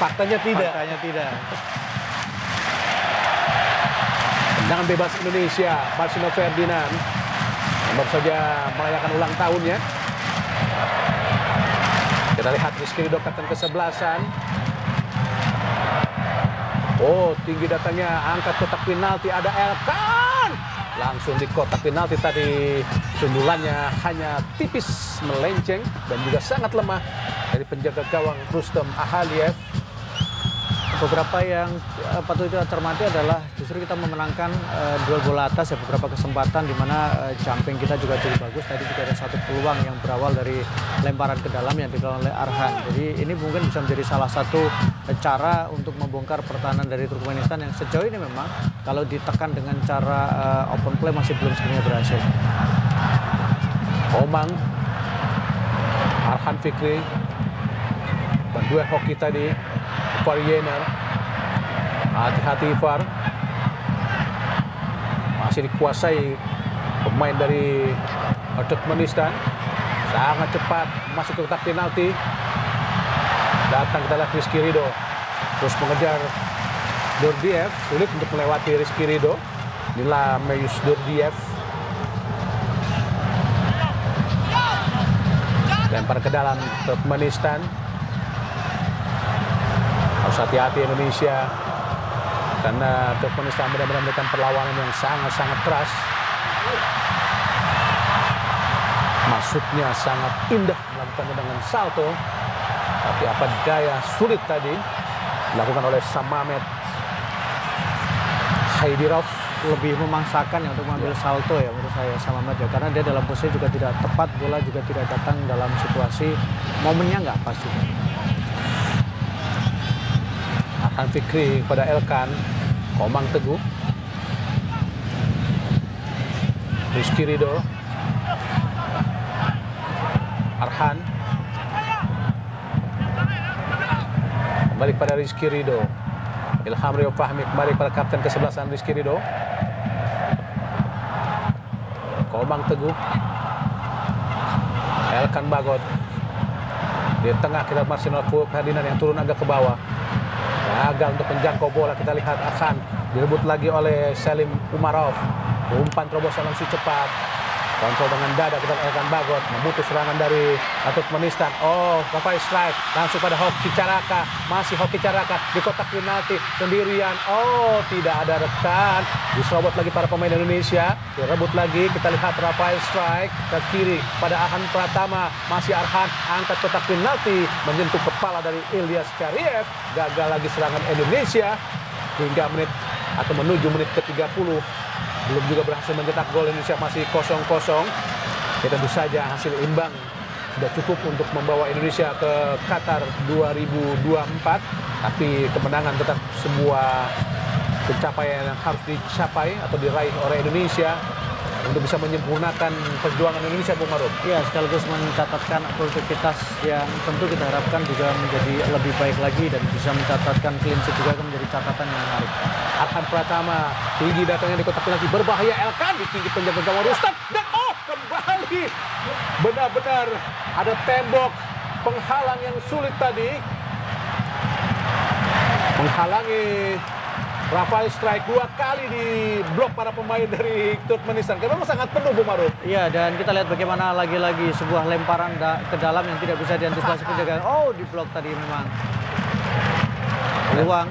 faktanya tidak. Tendangan bebas Indonesia, Marcelino Ferdinand baru saja merayakan ulang tahunnya. Kita lihat Rizky Ridho akan kesebelasan. Tinggi datangnya, angkat kotak penalti, ada Elkan. Langsung di kotak penalti tadi, sundulannya hanya tipis melenceng dan juga sangat lemah dari penjaga gawang Rustem Ahaliev. Beberapa yang patut kita cermati adalah justru kita memenangkan duel bola atas ya, beberapa kesempatan di mana jumping kita juga cukup bagus. Tadi juga ada satu peluang yang berawal dari lemparan ke dalam yang dilakukan oleh Arhan. Jadi ini mungkin bisa menjadi salah satu cara untuk membongkar pertahanan dari Turkmenistan yang sejauh ini memang kalau ditekan dengan cara open play masih belum sebenarnya berhasil. Komang, Arhan Fikri, berduel hoki tadi. Ivar Yener, hati-hati Ivar, masih dikuasai pemain dari Turkmenistan. Sangat cepat masuk ke kotak penalti. Datang kita lihat Rizky Ridho terus mengejar Dordiev sulit untuk melewati Rizky Ridho. Inilah Mayus Dordiev. Lempar ke dalam Turkmenistan. Harus hati-hati Indonesia, karena Turkmenistan benar-benar memberikan perlawanan yang sangat-sangat keras. Masuknya sangat indah, melakukannya dengan salto, tapi apa daya sulit tadi dilakukan oleh Samamet Haidirov. Lebih memaksakan ya untuk mengambil salto ya menurut saya Samamet ya, karena dia dalam posisi juga tidak tepat, bola juga tidak datang dalam situasi momennya nggak pas juga. Arhan Fikri pada Elkan, Komang Teguh, Rizky Ridho, Arhan, kembali pada Rizky Ridho, Ilham Rio Fahmi kembali pada kapten kesebelasan Rizky Ridho, Komang Teguh, Elkan Bagot. Di tengah kita Marcelino Ferdinand yang turun agak ke bawah. Gagal untuk menjangkau bola. Kita lihat Arhan direbut lagi oleh Selim Umarov. Umpan terobosan langsung cepat. Kontrol dengan dada, kita Elkan Bagot memutus serangan dari Turkmenistan. Oh, Rafael strike langsung pada Hoki Caraka. Masih Hoki Caraka di kotak penalti sendirian. Oh, tidak ada rekan. Diserobot lagi para pemain Indonesia. Direbut lagi. Kita lihat Rafael strike ke kiri pada Arhan Pratama. Masih Arhan angkat kotak penalti menyentuh kepala dari Ilyas Kariev. Gagal lagi serangan Indonesia hingga menit atau menuju menit ke-30. Belum juga berhasil mencetak gol. Indonesia masih 0-0. Ya, tentu saja hasil imbang sudah cukup untuk membawa Indonesia ke Qatar 2024. Tapi kemenangan tetap sebuah pencapaian yang harus dicapai atau diraih oleh Indonesia untuk bisa menyempurnakan perjuangan Indonesia, Bung Maruf. Ya, sekaligus mencatatkan produktivitas yang tentu kita harapkan juga menjadi lebih baik lagi dan bisa mencatatkan clean sheet juga akan menjadi catatan yang menarik. Arhan Pratama tinggi datangnya di kotak penalti, berbahaya Elkan di tinggi penjaga gawang Rustam, dan kembali benar-benar ada tembok penghalang yang sulit tadi menghalangi Rafael strike. 2 kali di blok para pemain dari Turkmenistan. Karena memang sangat penuh, Bung Maruf. Iya, dan kita lihat bagaimana lagi-lagi sebuah lemparan ke dalam yang tidak bisa diantisipasi penjagaan. Oh, di blok tadi memang. Peluang.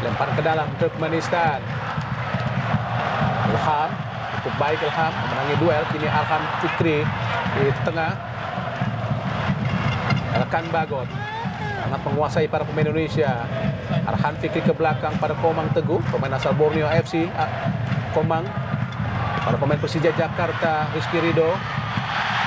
Lempar ke dalam Turkmenistan. Ilham, cukup baik Ilham memenangi duel. Kini Arhan Fikri di tengah. Elkan Bagot sangat menguasai para pemain Indonesia. Arhan Fikri ke belakang pada Komang Teguh, pemain asal Borneo FC. Komang pada pemain Persija Jakarta, Rizky Ridho.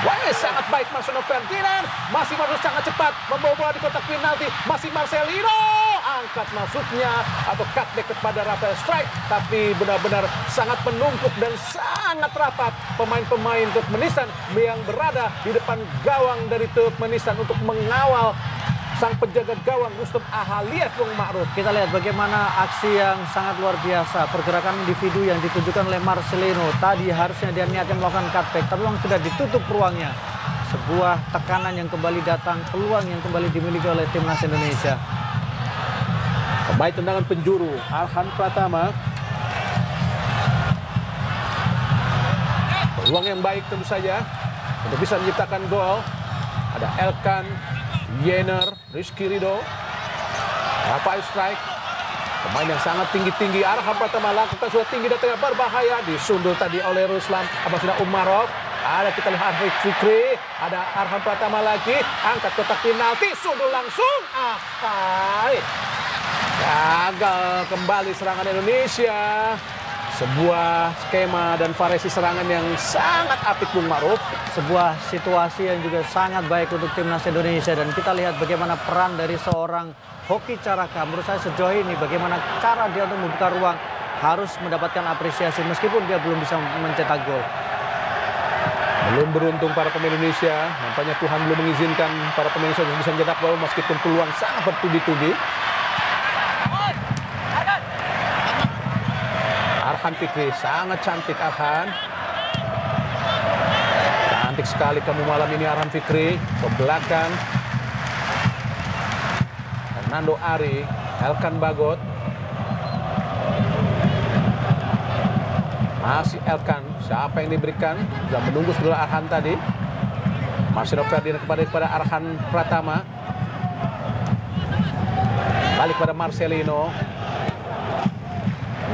Wah, sangat baik Marcelino Ferdinand. Masih masuk sangat cepat, membawa bola di kotak penalti. Masih Marcelino, angkat masuknya atau cutback kepada Rafael strike. Tapi benar-benar sangat menumpuk dan sangat rapat pemain-pemain Turkmenistan yang berada di depan gawang dari Turkmenistan untuk mengawal sang penjaga gawang Rustam Ahaliev, Bung Ma'ruf. Kita lihat bagaimana aksi yang sangat luar biasa. Pergerakan individu yang ditunjukkan oleh Marcelino. Tadi harusnya dia niatnya melakukan cutback, tapi memang sudah ditutup ruangnya. Sebuah tekanan yang kembali datang, peluang yang kembali dimiliki oleh timnas Indonesia. Pemain tendangan penjuru, Arhan Pratama. Peluang yang baik tentu saja untuk bisa menciptakan gol. Ada Elkan, Yener, Rizky Ridho, Rafael strike. Pemain yang sangat tinggi-tinggi. Arhan Pratama lakukan sudah tinggi datangnya, berbahaya. Disundul tadi oleh Ruslan Abasina Umarov. Ada kita lihat Fikri. Ada Arhan Pratama lagi. Angkat kotak penalti, sundul langsung. Gagal kembali serangan Indonesia. Sebuah skema dan variasi serangan yang sangat apik, Bung Ma'ruf. Sebuah situasi yang juga sangat baik untuk timnas Indonesia. Dan kita lihat bagaimana peran dari seorang Hoki Caraka. Menurut saya sejauh ini bagaimana cara dia untuk membuka ruang harus mendapatkan apresiasi meskipun dia belum bisa mencetak gol. Belum beruntung para pemain Indonesia. Nampaknya Tuhan belum mengizinkan para pemain Indonesia bisa mencetak gol meskipun peluang sangat bertubi-tubi. Arhan Fikri, sangat cantik Arhan. Cantik sekali kamu malam ini Arhan Fikri. Ke belakang. Fernando Ari, Elkan Bagot. Masih Elkan. Siapa yang diberikan? Sudah menunggu sebelah Arhan tadi. Marcelo Ferdinand kepada Arhan Pratama. Balik pada Marcelino.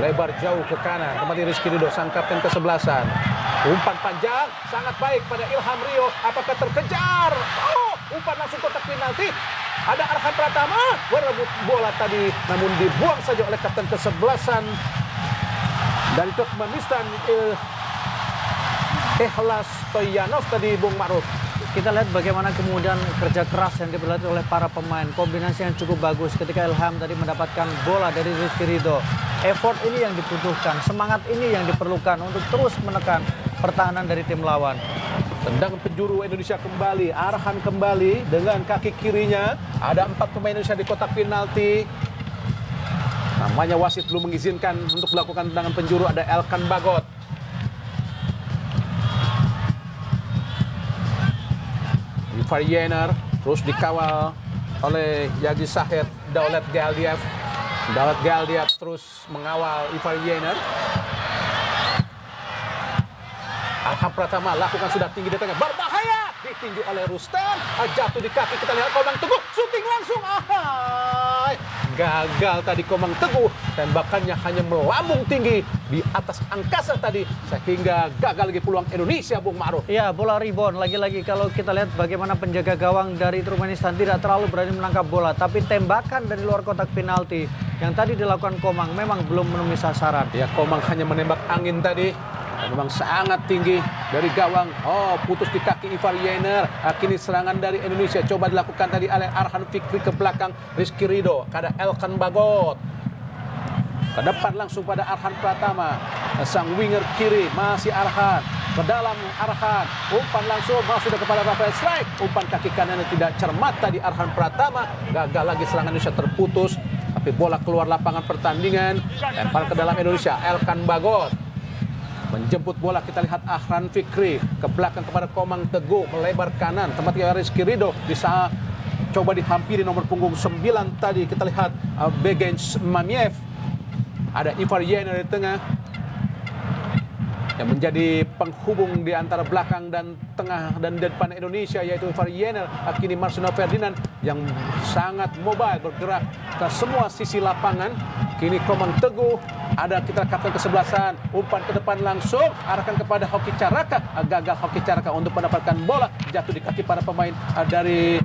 Lebar jauh ke kanan. Kembali Rizky Ridho, sang kapten ke-11. Umpan panjang, sangat baik pada Ilham Rio. Apakah terkejar? Oh, umpan langsung kotak penalti. Ada Arhan Pratama. Berebut bola tadi, namun dibuang saja oleh kapten ke-11 dari Turkmenistan, Ikhlas Stoyanov tadi, Bung Ma'ruf. Kita lihat bagaimana kemudian kerja keras yang diperlihatkan oleh para pemain. Kombinasi yang cukup bagus ketika Ilham tadi mendapatkan bola dari Rizky Ridho. Effort ini yang dibutuhkan, semangat ini yang diperlukan untuk terus menekan pertahanan dari tim lawan. Tendangan penjuru Indonesia kembali, Arhan kembali dengan kaki kirinya. Ada 4 pemain Indonesia di kotak penalti. Namanya wasit belum mengizinkan untuk melakukan tendangan penjuru. Ada Elkan Bagot. Ivar Yener terus dikawal oleh Yagi Sahed. Daulat Galdiev terus mengawal Ivar Yener. Arhan Pratama lakukan sudah tinggi di tengah, berbahaya, ditinju oleh Rustem, jatuh di kaki. Kita lihat Komang Teguh, syuting langsung. Gagal tadi Komang Teguh, tembakannya hanya melambung tinggi di atas angkasa tadi, sehingga gagal lagi peluang Indonesia, Bung Ma'ruf. Ya, bola rebound. Lagi-lagi kalau kita lihat bagaimana penjaga gawang dari Turkmenistan tidak terlalu berani menangkap bola, tapi tembakan dari luar kotak penalti yang tadi dilakukan Komang memang belum menemui sasaran. Ya, Komang hanya menembak angin tadi. Memang sangat tinggi dari gawang. Oh, putus di kaki Ivar Yener. Kini serangan dari Indonesia coba dilakukan tadi oleh Arhan Fikri ke belakang Rizky Ridho. Ada Elkan Bagot. Ke depan langsung pada Arhan Pratama. Sang winger kiri masih Arhan. Ke dalam Arhan. Umpan langsung masuk kepada Rafael Strike. Umpan kaki kanan yang tidak cermat tadi Arhan Pratama. Gagal lagi, serangan Indonesia terputus. Tapi bola keluar lapangan pertandingan. Lempar ke dalam Indonesia. Elkan Bagot menjemput bola. Kita lihat Arhan Fikri ke belakang kepada Komang Teguh, melebar kanan tempat Rizky Ridho bisa coba dihampiri nomor punggung 9 tadi. Kita lihat Begenj Mamiev. Ada Ivar Yener di tengah yang menjadi penghubung di antara belakang dan tengah dan depan Indonesia, yaitu Ivar Yener. Kini Marcelo Ferdinand yang sangat mobile, bergerak ke semua sisi lapangan. Kini Komang Teguh, ada kita kapten ke-11, umpan ke depan langsung, arahkan kepada Hoki Caraka. Gagal Hoki Caraka untuk mendapatkan bola, jatuh di kaki para pemain dari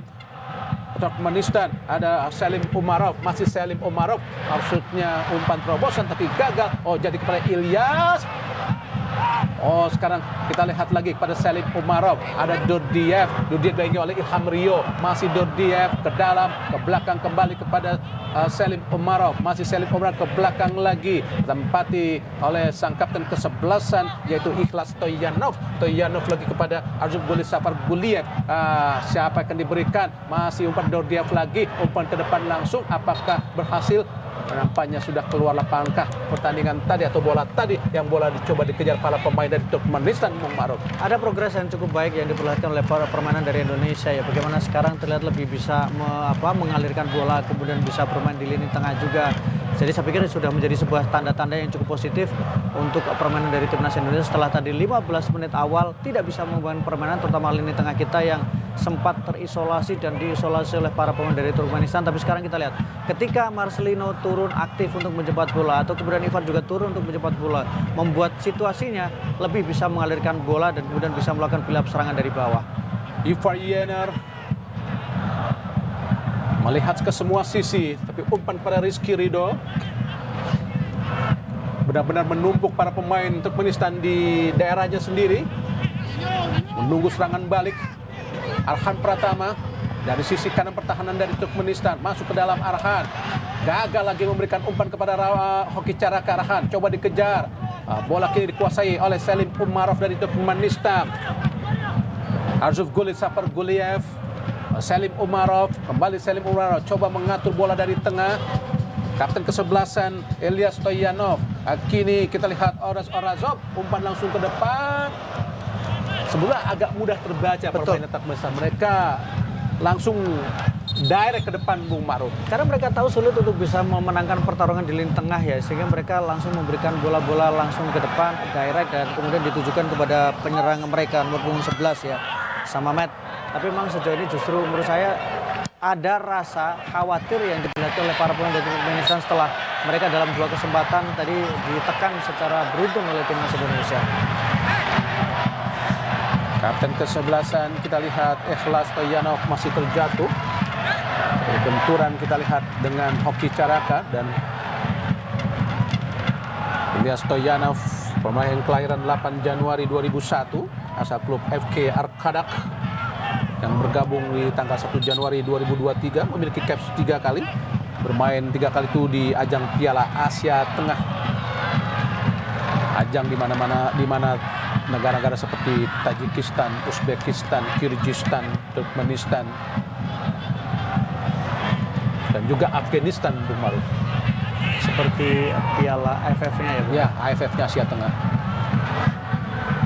Turkmenistan. Ada Selim Umarov, masih Selim Umarov, maksudnya umpan terobosan tapi gagal. Oh, jadi kepada Ilyas. Oh, sekarang kita lihat lagi kepada Selim Umarov. Ada Dordiev diingi oleh Ilham Rio. Masih Dordiev ke dalam, ke belakang kembali kepada Selim Umarov. Masih Selim Umarov ke belakang lagi. Ditempati oleh sang kapten ke-11 yaitu Ikhlas Stoyanov. Stoyanov lagi kepada Arjun Guli Safar Guliev. Siapa akan diberikan? Masih umpan Dordiev lagi. Umpan ke depan langsung. Apakah berhasil? Nampaknya sudah keluar lapangan pertandingan tadi atau bola tadi yang bola dicoba dikejar para pemain dari Turkmenistan, Bung Ma'ruf. Ada progres yang cukup baik yang diperlihatkan oleh para permainan dari Indonesia ya. Bagaimana sekarang terlihat lebih bisa mengalirkan bola, kemudian bisa bermain di lini tengah juga. Jadi saya pikir sudah menjadi sebuah tanda-tanda yang cukup positif untuk permainan dari timnas Indonesia setelah tadi 15 menit awal tidak bisa membangun permainan, terutama lini tengah kita yang sempat terisolasi dan diisolasi oleh para pemain dari Turkmenistan. Tapi sekarang kita lihat ketika Marcelino turun aktif untuk mencepat bola atau kemudian Ivar juga turun untuk mencepat bola, membuat situasinya lebih bisa mengalirkan bola dan kemudian bisa melakukan build up serangan dari bawah. Ivar Yener melihat ke semua sisi, tapi umpan pada Rizky Ridho benar-benar menumpuk para pemain Turkmenistan di daerahnya sendiri, menunggu serangan balik. Arhan Pratama dari sisi kanan pertahanan dari Turkmenistan masuk ke dalam Arhan, gagal lagi memberikan umpan kepada Hoki Caraka. Arhan coba dikejar, bola kini dikuasai oleh Selim Umarov dari Turkmenistan. Arjun Guli Safar Guliev, Selim Umarov, kembali Selim Umarov coba mengatur bola dari tengah. Kapten ke-11 Ilyas Stoyanov. Kini kita lihat Orazov, umpan langsung ke depan. Sebenarnya agak mudah terbaca permainan Turkmenistan. Mereka langsung direct ke depan, Bung Ma'ruf. Karena mereka tahu sulit untuk bisa memenangkan pertarungan di lini tengah ya, sehingga mereka langsung memberikan bola-bola langsung ke depan, direct, dan kemudian ditujukan kepada penyerang mereka nomor punggung 11 ya, sama Matt. Tapi memang sejauh ini justru menurut saya ada rasa khawatir yang diperlihatkan oleh para pemain dari Turkmenistan setelah mereka dalam 2 kesempatan tadi ditekan secara beruntun oleh timnas Indonesia. Kapten ke-11 kita lihat Ikhlas Stoyanov masih terjatuh. Benturan kita lihat dengan Hoki Caraka dan Ilyas Stoyanov, pemain kelahiran 8 Januari 2001 asal klub FK Arkadak yang bergabung di tanggal 1 Januari 2023, memiliki caps 3 kali, bermain 3 kali itu di ajang Piala Asia Tengah, ajang di mana negara-negara seperti Tajikistan, Uzbekistan, Kyrgyzstan, Turkmenistan, dan juga Afghanistan, Bung Ma'ruf. Seperti Piala AFF-nya ya, Bung? Ya, AFF-nya Asia Tengah.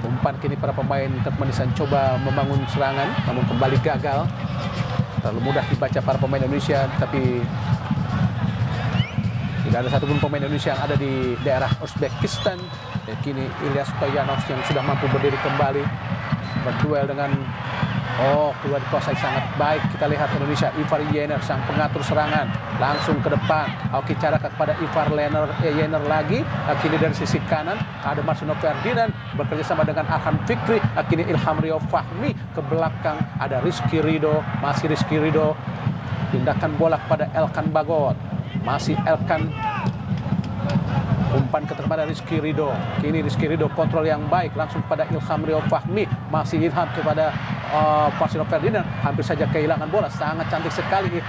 Umpan kini para pemain Turkmenistan coba membangun serangan, namun kembali gagal. Terlalu mudah dibaca para pemain Indonesia, tapi tidak ada satupun pemain Indonesia yang ada di daerah Uzbekistan. Dan kini Ilyas Stoyanov yang sudah mampu berdiri kembali berduel dengan keluar dikuasai sangat baik. Kita lihat Indonesia, Ivar Yener sang pengatur serangan langsung ke depan. Hoki Caraka kepada Ivar Yener lagi. Kini dari sisi kanan ada Marcelino Ferdinand bekerja sama dengan Arhan Fikri. Kini Ilham Rio Fahmi ke belakang ada Rizky Ridho, masih Rizky Ridho. Pindahkan bola kepada Elkan Bagot, masih Elkan. Umpan kepada Rizky Ridho. Kini Rizky Ridho kontrol yang baik langsung kepada Ilham Rio Fahmi. Masih Ilham kepada Marcelino Ferdinand. Hampir saja kehilangan bola. Sangat cantik sekali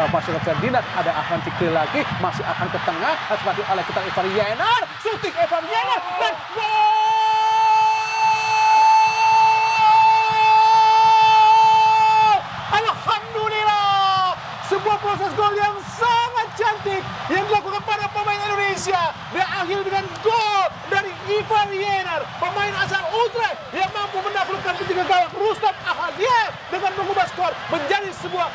Marcelino Ferdinand. Ada Arhan Fikri lagi. Masih akan ke tengah. Seperti oleh kita Ivar Yener. Shooting Ivar Yener. Dan gol! Alhamdulillah. Sebuah proses gol yang sangat cantik yang dilakukan para pemain Indonesia. Berakhir dengan gol dari Ivar Yener, pemain asal Utrecht yang mampu menaklukkan penjaga gawang Rustam Ahadiev dengan mengubah skor menjadi sebuah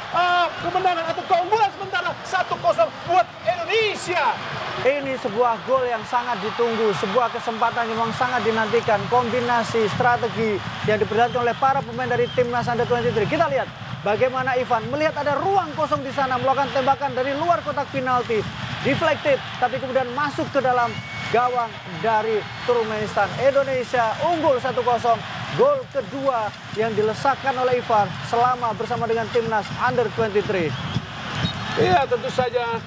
kemenangan atau keunggulan sementara 1-0 buat Indonesia. Ini sebuah gol yang sangat ditunggu, sebuah kesempatan yang memang sangat dinantikan. Kombinasi strategi yang diperlihatkan oleh para pemain dari timnas Under-23. Kita lihat bagaimana Ivan melihat ada ruang kosong di sana, melakukan tembakan dari luar kotak penalti, deflected, tapi kemudian masuk ke dalam gawang dari Turkmenistan. Indonesia unggul 1-0. Gol kedua yang dilesakkan oleh Ivan selama bersama dengan timnas Under-23. Iya, tentu saja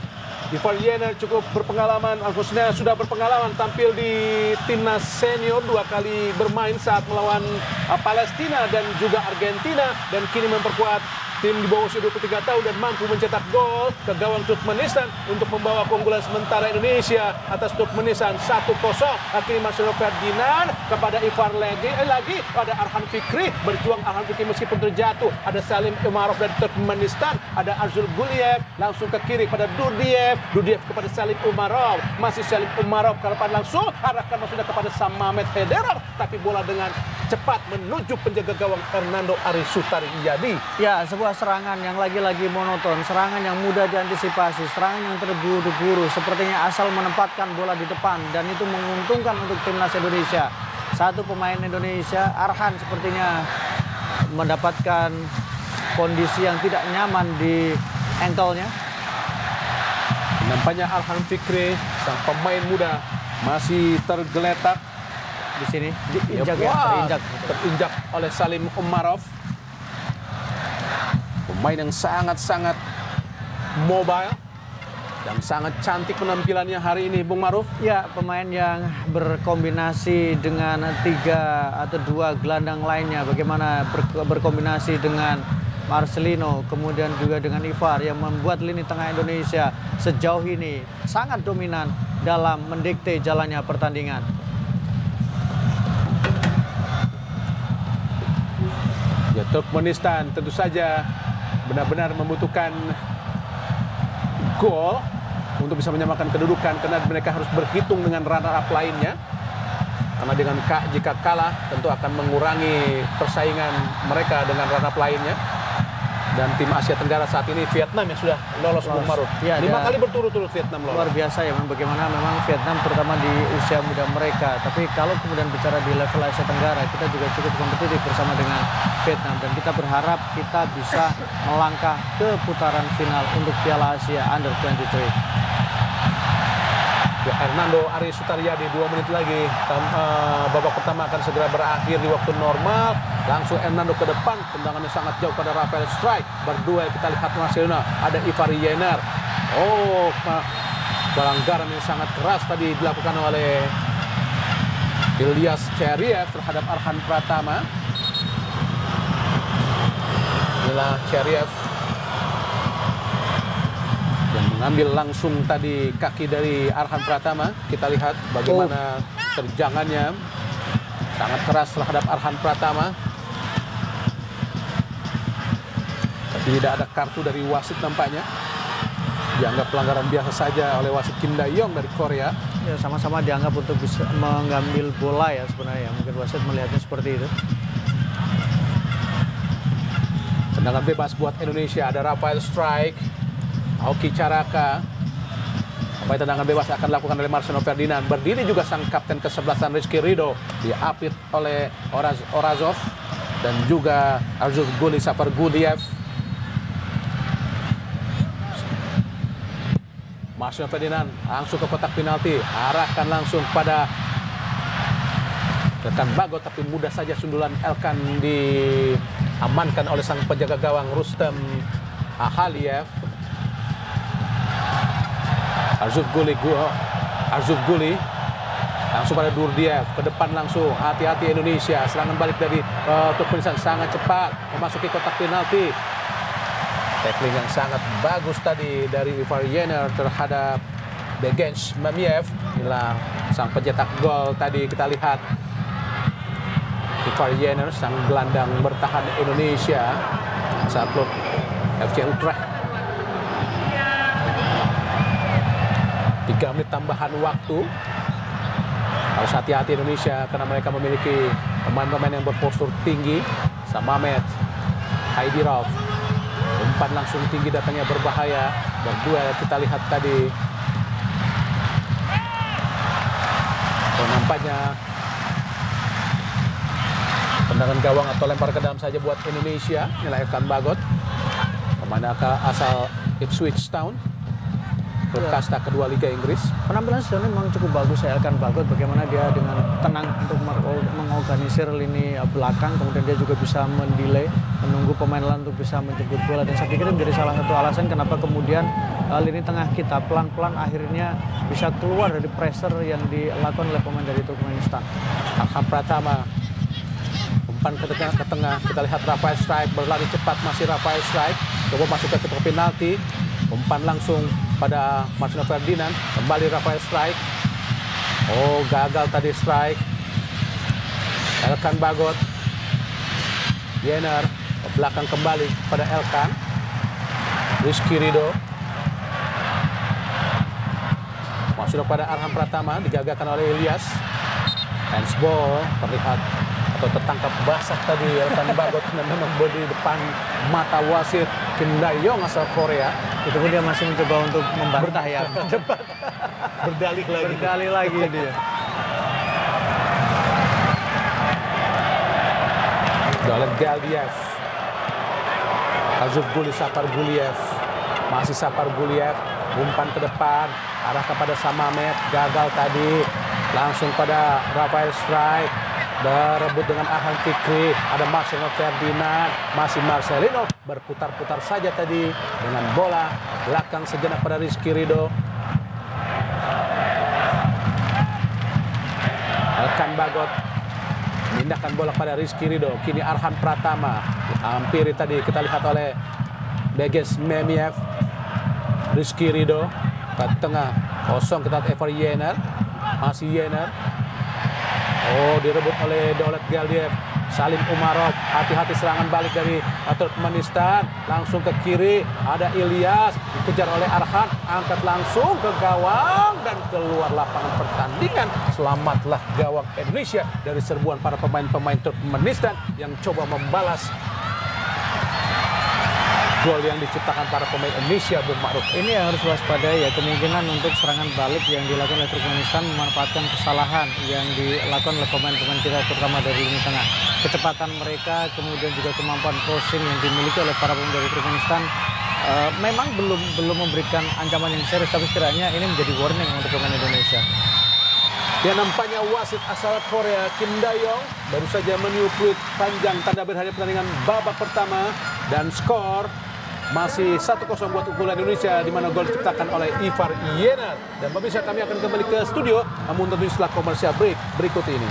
Ivar Yener cukup berpengalaman, khususnya sudah berpengalaman tampil di timnas senior 2 kali bermain saat melawan Palestina dan juga Argentina, dan kini memperkuat tim di bawah usia 23 tahun dan mampu mencetak gol ke gawang Turkmenistan untuk membawa keunggulan sementara Indonesia atas Turkmenistan 1-0. Akhirnya Marcelino Ferdinand kepada Ivar lagi pada Arhan Fikri, berjuang Arhan Fikri meskipun terjatuh. Ada Salim Umarov dari Turkmenistan, ada Arzul Guliev langsung ke kiri pada Dudiev kepada Salim Umarov, masih Salim Umarov ke depan langsung arahkan maksudnya kepada Samet Federer, tapi bola dengan cepat menuju penjaga gawang Fernando Arisutari Iyadi. Ya, sebuah serangan yang lagi-lagi monoton, serangan yang mudah diantisipasi, serangan yang terburu-buru, sepertinya asal menempatkan bola di depan, dan itu menguntungkan untuk timnas Indonesia. Satu pemain Indonesia, Arhan, sepertinya mendapatkan kondisi yang tidak nyaman di ankle-nya. Nampaknya Arhan Fikri, sang pemain muda, masih tergeletak Di sini, diinjak terinjak oleh Salim Umarov. Pemain yang sangat-sangat mobile dan sangat cantik penampilannya hari ini, Bung Ma'ruf. Ya, pemain yang berkombinasi dengan 3 atau 2 gelandang lainnya. Bagaimana berkombinasi dengan Marcelino, kemudian juga dengan Ivar, yang membuat lini tengah Indonesia sejauh ini sangat dominan dalam mendikte jalannya pertandingan. Ya, Turkmenistan tentu saja benar-benar membutuhkan gol untuk bisa menyamakan kedudukan, karena mereka harus berhitung dengan runner-up lainnya. Karena jika kalah tentu akan mengurangi persaingan mereka dengan runner-up lainnya. Dan tim Asia Tenggara saat ini Vietnam yang sudah lolos, Bung Marut. Ya, 5 kali berturut-turut Vietnam luar lolos. biasa ya, bagaimana memang Vietnam terutama di usia muda mereka. Tapi kalau kemudian bicara di level Asia Tenggara, kita juga cukup kompetitif bersama dengan Vietnam. Dan kita berharap kita bisa melangkah ke putaran final untuk Piala Asia Under 23. Ya, Hernando Ari Sutaryadi 2 menit lagi. Babak pertama akan segera berakhir di waktu normal. Langsung Hernando ke depan, tendangannya sangat jauh pada Rafael Strike. Berdua kita lihat Marcelino, ada Ivar Yener. Oh, pelanggaran yang sangat keras tadi dilakukan oleh Ilyas Cheriev terhadap Arhan Pratama. Inilah Cheriev yang mengambil langsung tadi kaki dari Arhan Pratama. Kita lihat bagaimana terjangannya sangat keras terhadap Arhan Pratama. Tapi tidak ada kartu dari wasit nampaknya. Dianggap pelanggaran biasa saja oleh wasit Kim Dae-yong dari Korea. Ya, sama-sama dianggap untuk bisa mengambil bola ya sebenarnya. Mungkin wasit melihatnya seperti itu. Tendangan bebas buat Indonesia. Ada Rafael Strike, Aoki Caraka. Sampai tendangan bebas akan dilakukan oleh Marcelo Ferdinand. Berdiri juga sang kapten ke-11 Rizky Ridho. Diapit oleh Orazov. Dan juga Arjun Guli Sapar Guliev. Marcelo Ferdinand langsung ke kotak penalti. Arahkan langsung pada Elkan Bagot. Tapi mudah saja sundulan Elkan diamankan oleh sang penjaga gawang Rustem Ahaliev. Arjun Guli langsung pada Durdiev ke depan langsung. Hati-hati Indonesia, serangan balik dari Turkmenistan sangat cepat memasuki kotak penalti. Tackling yang sangat bagus tadi dari Ivar Yener terhadap Begenj Mamiev. Inilah sang pencetak gol tadi, kita lihat Ivar Yener, sang gelandang bertahan Indonesia saat klub FC Utrecht. 3 menit tambahan waktu. Harus hati-hati Indonesia karena mereka memiliki pemain-pemain yang berpostur tinggi. Samamet, Haidirov, umpan langsung tinggi datangnya berbahaya. Berduel kita lihat tadi. Nampaknya tendangan gawang atau lempar ke dalam saja buat Indonesia. Inilah Elkan Bagot, pemain asal Ipswich Town, klub kasta kedua Liga Inggris. Penampilan sejauh ini memang cukup bagus ya Elkan Bagot. Bagaimana dia dengan tenang untuk mengorganisir lini belakang, kemudian dia juga bisa mendelay, menunggu pemain lain untuk bisa menjemput bola. Dan saya pikir itu menjadi salah satu alasan kenapa kemudian lini tengah kita pelan-pelan akhirnya bisa keluar dari pressure yang dilakukan oleh pemain dari Turkmenistan. Arhan Pratama, umpan ke tengah, kita lihat Rafael Strike berlari cepat, masih Rafael Strike coba masuk ke kotak penalti. Umpan langsung pada Marcelo Ferdinand, kembali Rafael Strike. Oh, gagal tadi Strike. Elkan Bagot, Yener ke belakang kembali pada Elkan. Rizky Ridho masuk pada Arhan Pratama, digagakan oleh Ilyas. Handsball terlihat atau tertangkap basah tadi Elkan Bagot dan memang bodi depan mata wasit Kim Dae-yong asal Korea. Itu pun dia masih mencoba untuk membantah ya. Berdalih lagi dia. Dolet Galdiev, Arjun Guli Sapar Guliev, masih Sapar Guliev, umpan ke depan, arah kepada Samamet, gagal tadi, langsung pada Rafael Strike, berebut dengan Arhan Fikri, ada Marcelo Ferdinand, masih Marcelino, berputar-putar saja tadi dengan bola, belakang sejenak pada Rizky Ridho. Elkan Bagot memindahkan bola pada Rizky Ridho. Kini Arhan Pratama hampiri tadi kita lihat oleh Begenj Mamiev. Rizky Ridho ke tengah kosong, kita lihat Ivar Yener, masih Yener. Oh, direbut oleh Dolet Galdiev. Salim Umarov, hati-hati serangan balik dari Turkmenistan, langsung ke kiri, ada Ilyas, dikejar oleh Arhan, angkat langsung ke gawang dan keluar lapangan pertandingan. Selamatlah gawang Indonesia dari serbuan para pemain-pemain Turkmenistan yang coba membalas gol yang diciptakan para pemain Indonesia, Bung Ma'ruf. Ini yang harus waspadai ya, kemungkinan untuk serangan balik yang dilakukan oleh Turkmenistan memanfaatkan kesalahan yang dilakukan oleh pemain-pemain kita terutama dari lini tengah. Kecepatan mereka, kemudian juga kemampuan crossing yang dimiliki oleh para pemain dari Turkmenistan memang belum memberikan ancaman yang serius, tapi setidaknya ini menjadi warning untuk pemain Indonesia. Ya, nampaknya wasit asal Korea Kim Dae-yong baru saja meniup peluit panjang tanda berakhir pertandingan babak pertama dan skor masih 1-0 buat unggulan Indonesia di mana gol diciptakan oleh Ivar Yener. Dan pemirsa, kami akan kembali ke studio namun tentu setelah komersial break berikut ini.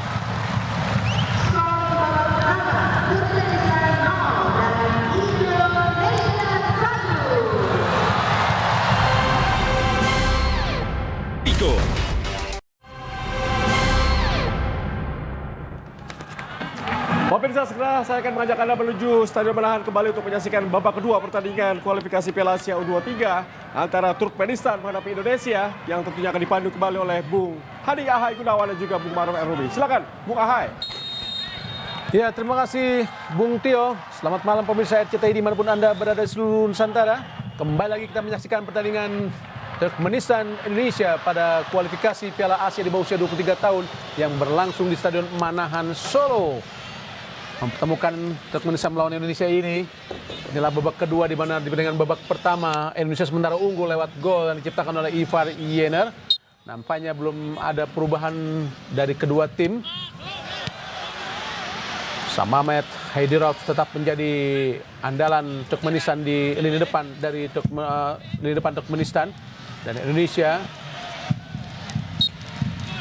Pemirsa, segera saya akan mengajak Anda menuju Stadion Manahan kembali untuk menyaksikan babak kedua pertandingan kualifikasi Piala Asia U23 antara Turkmenistan menghadapi Indonesia yang tentunya akan dipandu kembali oleh Bung Hadi Ahai Gunawan dan juga Bung Ma'ruf Errobi. Silakan, Bung Ahai. Ya, terima kasih Bung Tio. Selamat malam pemirsa RCTI dimanapun Anda berada di seluruh Nusantara. Kembali lagi kita menyaksikan pertandingan Turkmenistan Indonesia pada kualifikasi Piala Asia di bawah usia 23 tahun yang berlangsung di Stadion Manahan Solo. Mempertemukan Turkmenistan melawan Indonesia ini. Inilah babak kedua di mana dibandingkan babak pertama Indonesia sementara unggul lewat gol yang diciptakan oleh Ivar Yener. Nampaknya belum ada perubahan dari kedua tim. Samamet Haydirov tetap menjadi andalan Turkmenistan di lini depan dari lini depan Turkmenistan, dan Indonesia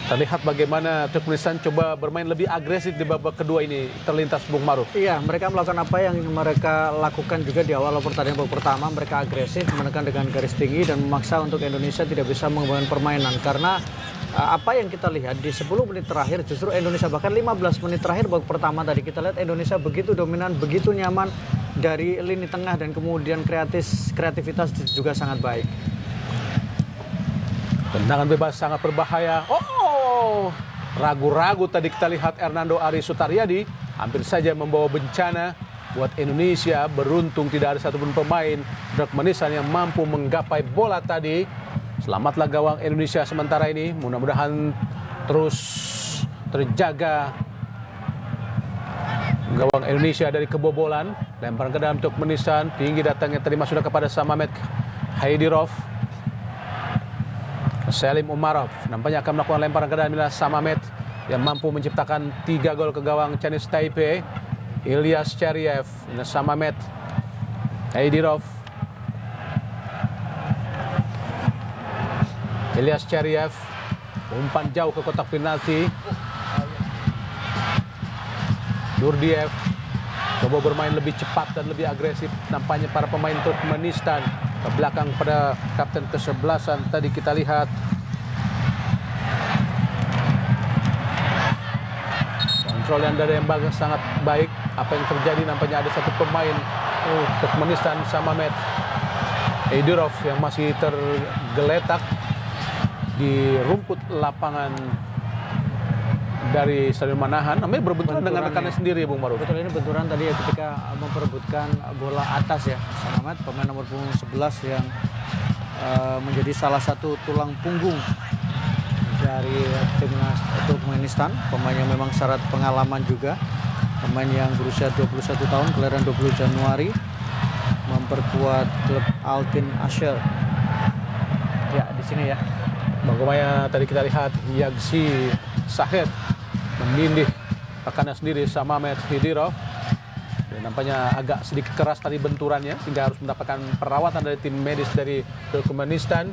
terlihat bagaimana Turkmenistan coba bermain lebih agresif di babak kedua ini terlintas Bung Ma'ruf. Iya, mereka melakukan apa yang mereka lakukan juga di awal pertandingan babak pertama. Mereka agresif, menekan dengan garis tinggi dan memaksa untuk Indonesia tidak bisa mengembangkan permainan. Karena apa yang kita lihat di 10 menit terakhir justru Indonesia, bahkan 15 menit terakhir babak pertama tadi kita lihat Indonesia begitu dominan, begitu nyaman dari lini tengah dan kemudian kreativitas juga sangat baik. Tendangan bebas sangat berbahaya. Ragu-ragu tadi kita lihat Hernando Ari Sutaryadi hampir saja membawa bencana buat Indonesia. Beruntung tidak ada satupun pemain Turkmenistan yang mampu menggapai bola tadi. Selamatlah gawang Indonesia sementara ini. Mudah-mudahan terus terjaga gawang Indonesia dari kebobolan. Lemparan ke dalam Turkmenistan, tinggi datangnya terima sudah kepada Samamet Haydirov. Selim Umarov nampaknya akan melakukan lemparan ke dalam Samamet yang mampu menciptakan 3 gol ke gawang Chinese Taipei. Ilyas Cheriev, Samamet Haydirov. Ilyas Cheriev umpan jauh ke kotak penalti. Durdiev coba bermain lebih cepat dan lebih agresif. Nampaknya para pemain Turkmenistan ke belakang pada kapten ke-11 tadi kita lihat. Kontrol yang dari Embag sangat baik. Apa yang terjadi, nampaknya ada satu pemain Turkmenistan, Samamet Haydirov, yang masih tergeletak di rumput lapangan dari Stadion Manahan. Namanya berbenturan dengan rekannya sendiri, Bung Ma'ruf. Betul, ini benturan tadi ya ketika memperebutkan bola atas ya. Samamet, pemain nomor punggung 11 yang menjadi salah satu tulang punggung dari timnas Turkmenistan. Pemain yang memang syarat pengalaman juga. Pemain yang berusia 21 tahun, kelahiran 20 Januari. Memperkuat klub Altin Asher. Ya, di sini ya. Bagaimana tadi kita lihat Yagsi Sahed menindih rekannya sendiri Samamet Haydirov. Dan nampaknya agak sedikit keras tadi benturannya sehingga harus mendapatkan perawatan dari tim medis dari Turkmenistan.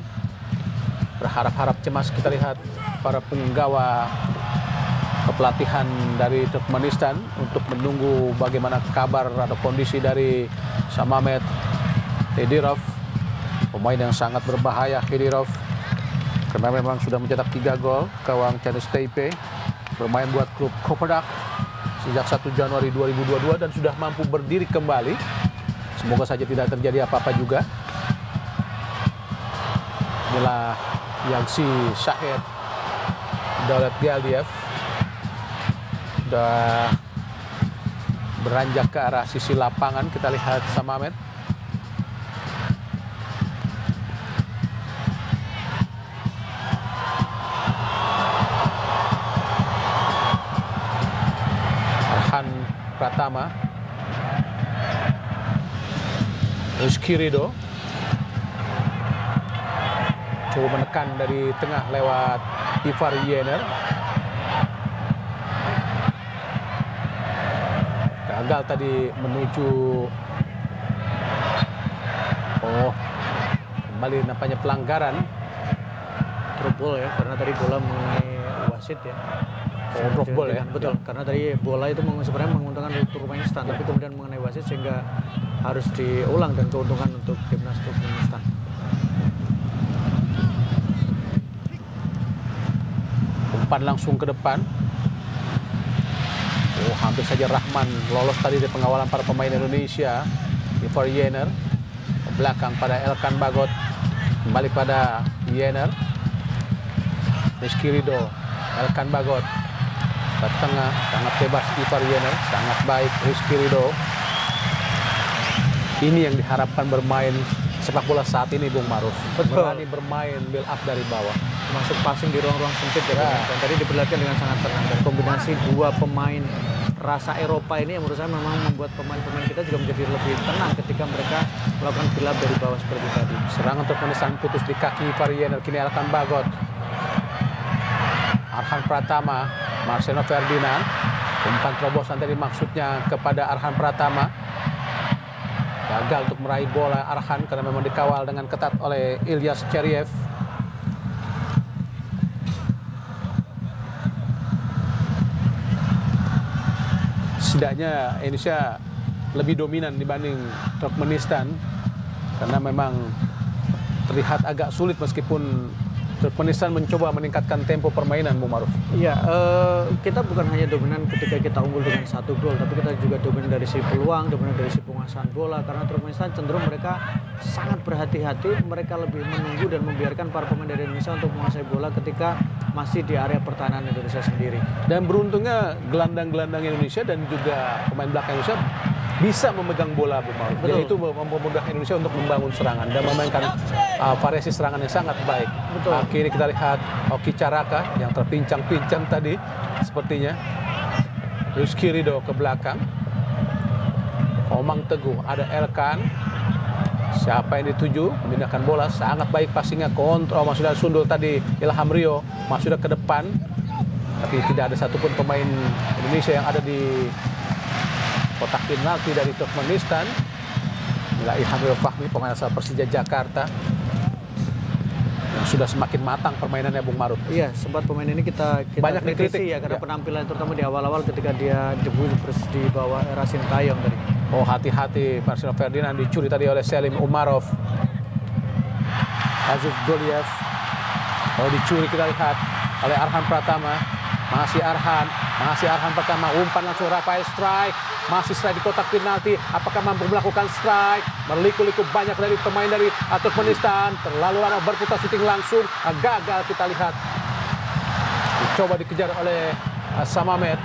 Berharap-harap cemas kita lihat para penggawa kepelatihan dari Turkmenistan untuk menunggu bagaimana kabar atau kondisi dari Samamet Haydirov, pemain yang sangat berbahaya Haydirov, karena memang sudah mencetak 3 gol gawang Chinese Taipei, bermain buat klub Kopodak sejak 1 Januari 2022 dan sudah mampu berdiri kembali. Semoga saja tidak terjadi apa-apa juga. Inilah Yagsi Sahed, Daulat Galdiev sudah beranjak ke arah sisi lapangan. Kita lihat Samamet Pratama. Rizky Ridho coba menekan dari tengah lewat Ivar Yener. Gagal tadi menuju. Oh, kembali nampaknya pelanggaran. Drop ball ya, karena tadi bola mengenai wasit ya. Oh, drop ball ya? Betul, karena tadi bola itu sebenarnya menguntungkan Turkmenistan, tapi kemudian mengenai wasit sehingga harus diulang dan keuntungan untuk timnas Turkmenistan. Umpan langsung ke depan. Oh, hampir saja Rahman lolos tadi dari pengawalan para pemain Indonesia. Ivar Yener ke belakang pada Elkan Bagot, kembali pada Yener. Rizky Ridho, Elkan Bagot ke tengah, sangat bebas Ivar Yener, sangat baik Rizky Ridho. Ini yang diharapkan bermain sepak bola saat ini, Bung Maruf. Berani bermain build up dari bawah, Masuk passing di ruang-ruang sempit ya. Dan tadi diperlihatkan dengan sangat tenang. Dan kombinasi dua pemain rasa Eropa ini yang menurut saya memang membuat pemain-pemain kita juga menjadi lebih tenang ketika mereka melakukan build up dari bawah seperti tadi. Serangan Turkmenistan putus di kaki Ivar Yener, kini Elkan Bagot. Arhan Pratama, Marcelo Ferdinand. Umpan terobosan tadi maksudnya kepada Arhan Pratama. Gagal untuk meraih bola Arhan karena memang dikawal dengan ketat oleh Ilyas Cheriev. Setidaknya Indonesia lebih dominan dibanding Turkmenistan karena memang terlihat agak sulit meskipun Turkmenistan mencoba meningkatkan tempo permainan, Bung Maruf. Iya, kita bukan hanya dominan ketika kita unggul dengan 1 gol, tapi kita juga dominan dari sisi peluang, dominan dari sisi penguasaan bola. Karena Turkmenistan cenderung mereka sangat berhati-hati, mereka lebih menunggu dan membiarkan para pemain dari Indonesia untuk menguasai bola ketika masih di area pertahanan Indonesia sendiri. Dan beruntungnya gelandang-gelandang Indonesia dan juga pemain belakang Indonesia bisa memegang bola, Bung Maruf. Jadi itu memudahkan Indonesia untuk membangun serangan dan memainkan variasi serangan yang sangat baik. Betul. Kini kita lihat Oki Caraka yang terpincang-pincang tadi sepertinya. Rizky Ridho ke belakang. Komang Teguh, ada Elkan. Siapa yang dituju? Memindahkan bola, sangat baik passingnya, kontrol. Sudah sundul tadi Ilham Rio, sudah ke depan. Tapi tidak ada satupun pemain Indonesia yang ada di kotak penalti dari Turkmenistan. Inilah Ilham Rio Fahmi, pemain asal Persija Jakarta, yang sudah semakin matang permainannya, Bung Maruf. Iya, sempat pemain ini kita banyak kritisi ya karena penampilan terutama di awal-awal ketika dia debut di bawah era Sintayong tadi. Oh, hati-hati, Marcelo Ferdinand dicuri tadi oleh Selim Umarov. Azuf Goliev. Oh, dicuri kita lihat oleh Arhan Pratama. Masih Arhan Pratama, umpan langsung Rafael strike. Masih strike di kotak penalti. Apakah mampu melakukan strike? Berliku-liku banyak dari pemain dari Turkmenistan. Terlalu lama berputar syuting langsung. Gagal kita lihat. Dicoba dikejar oleh Samamed.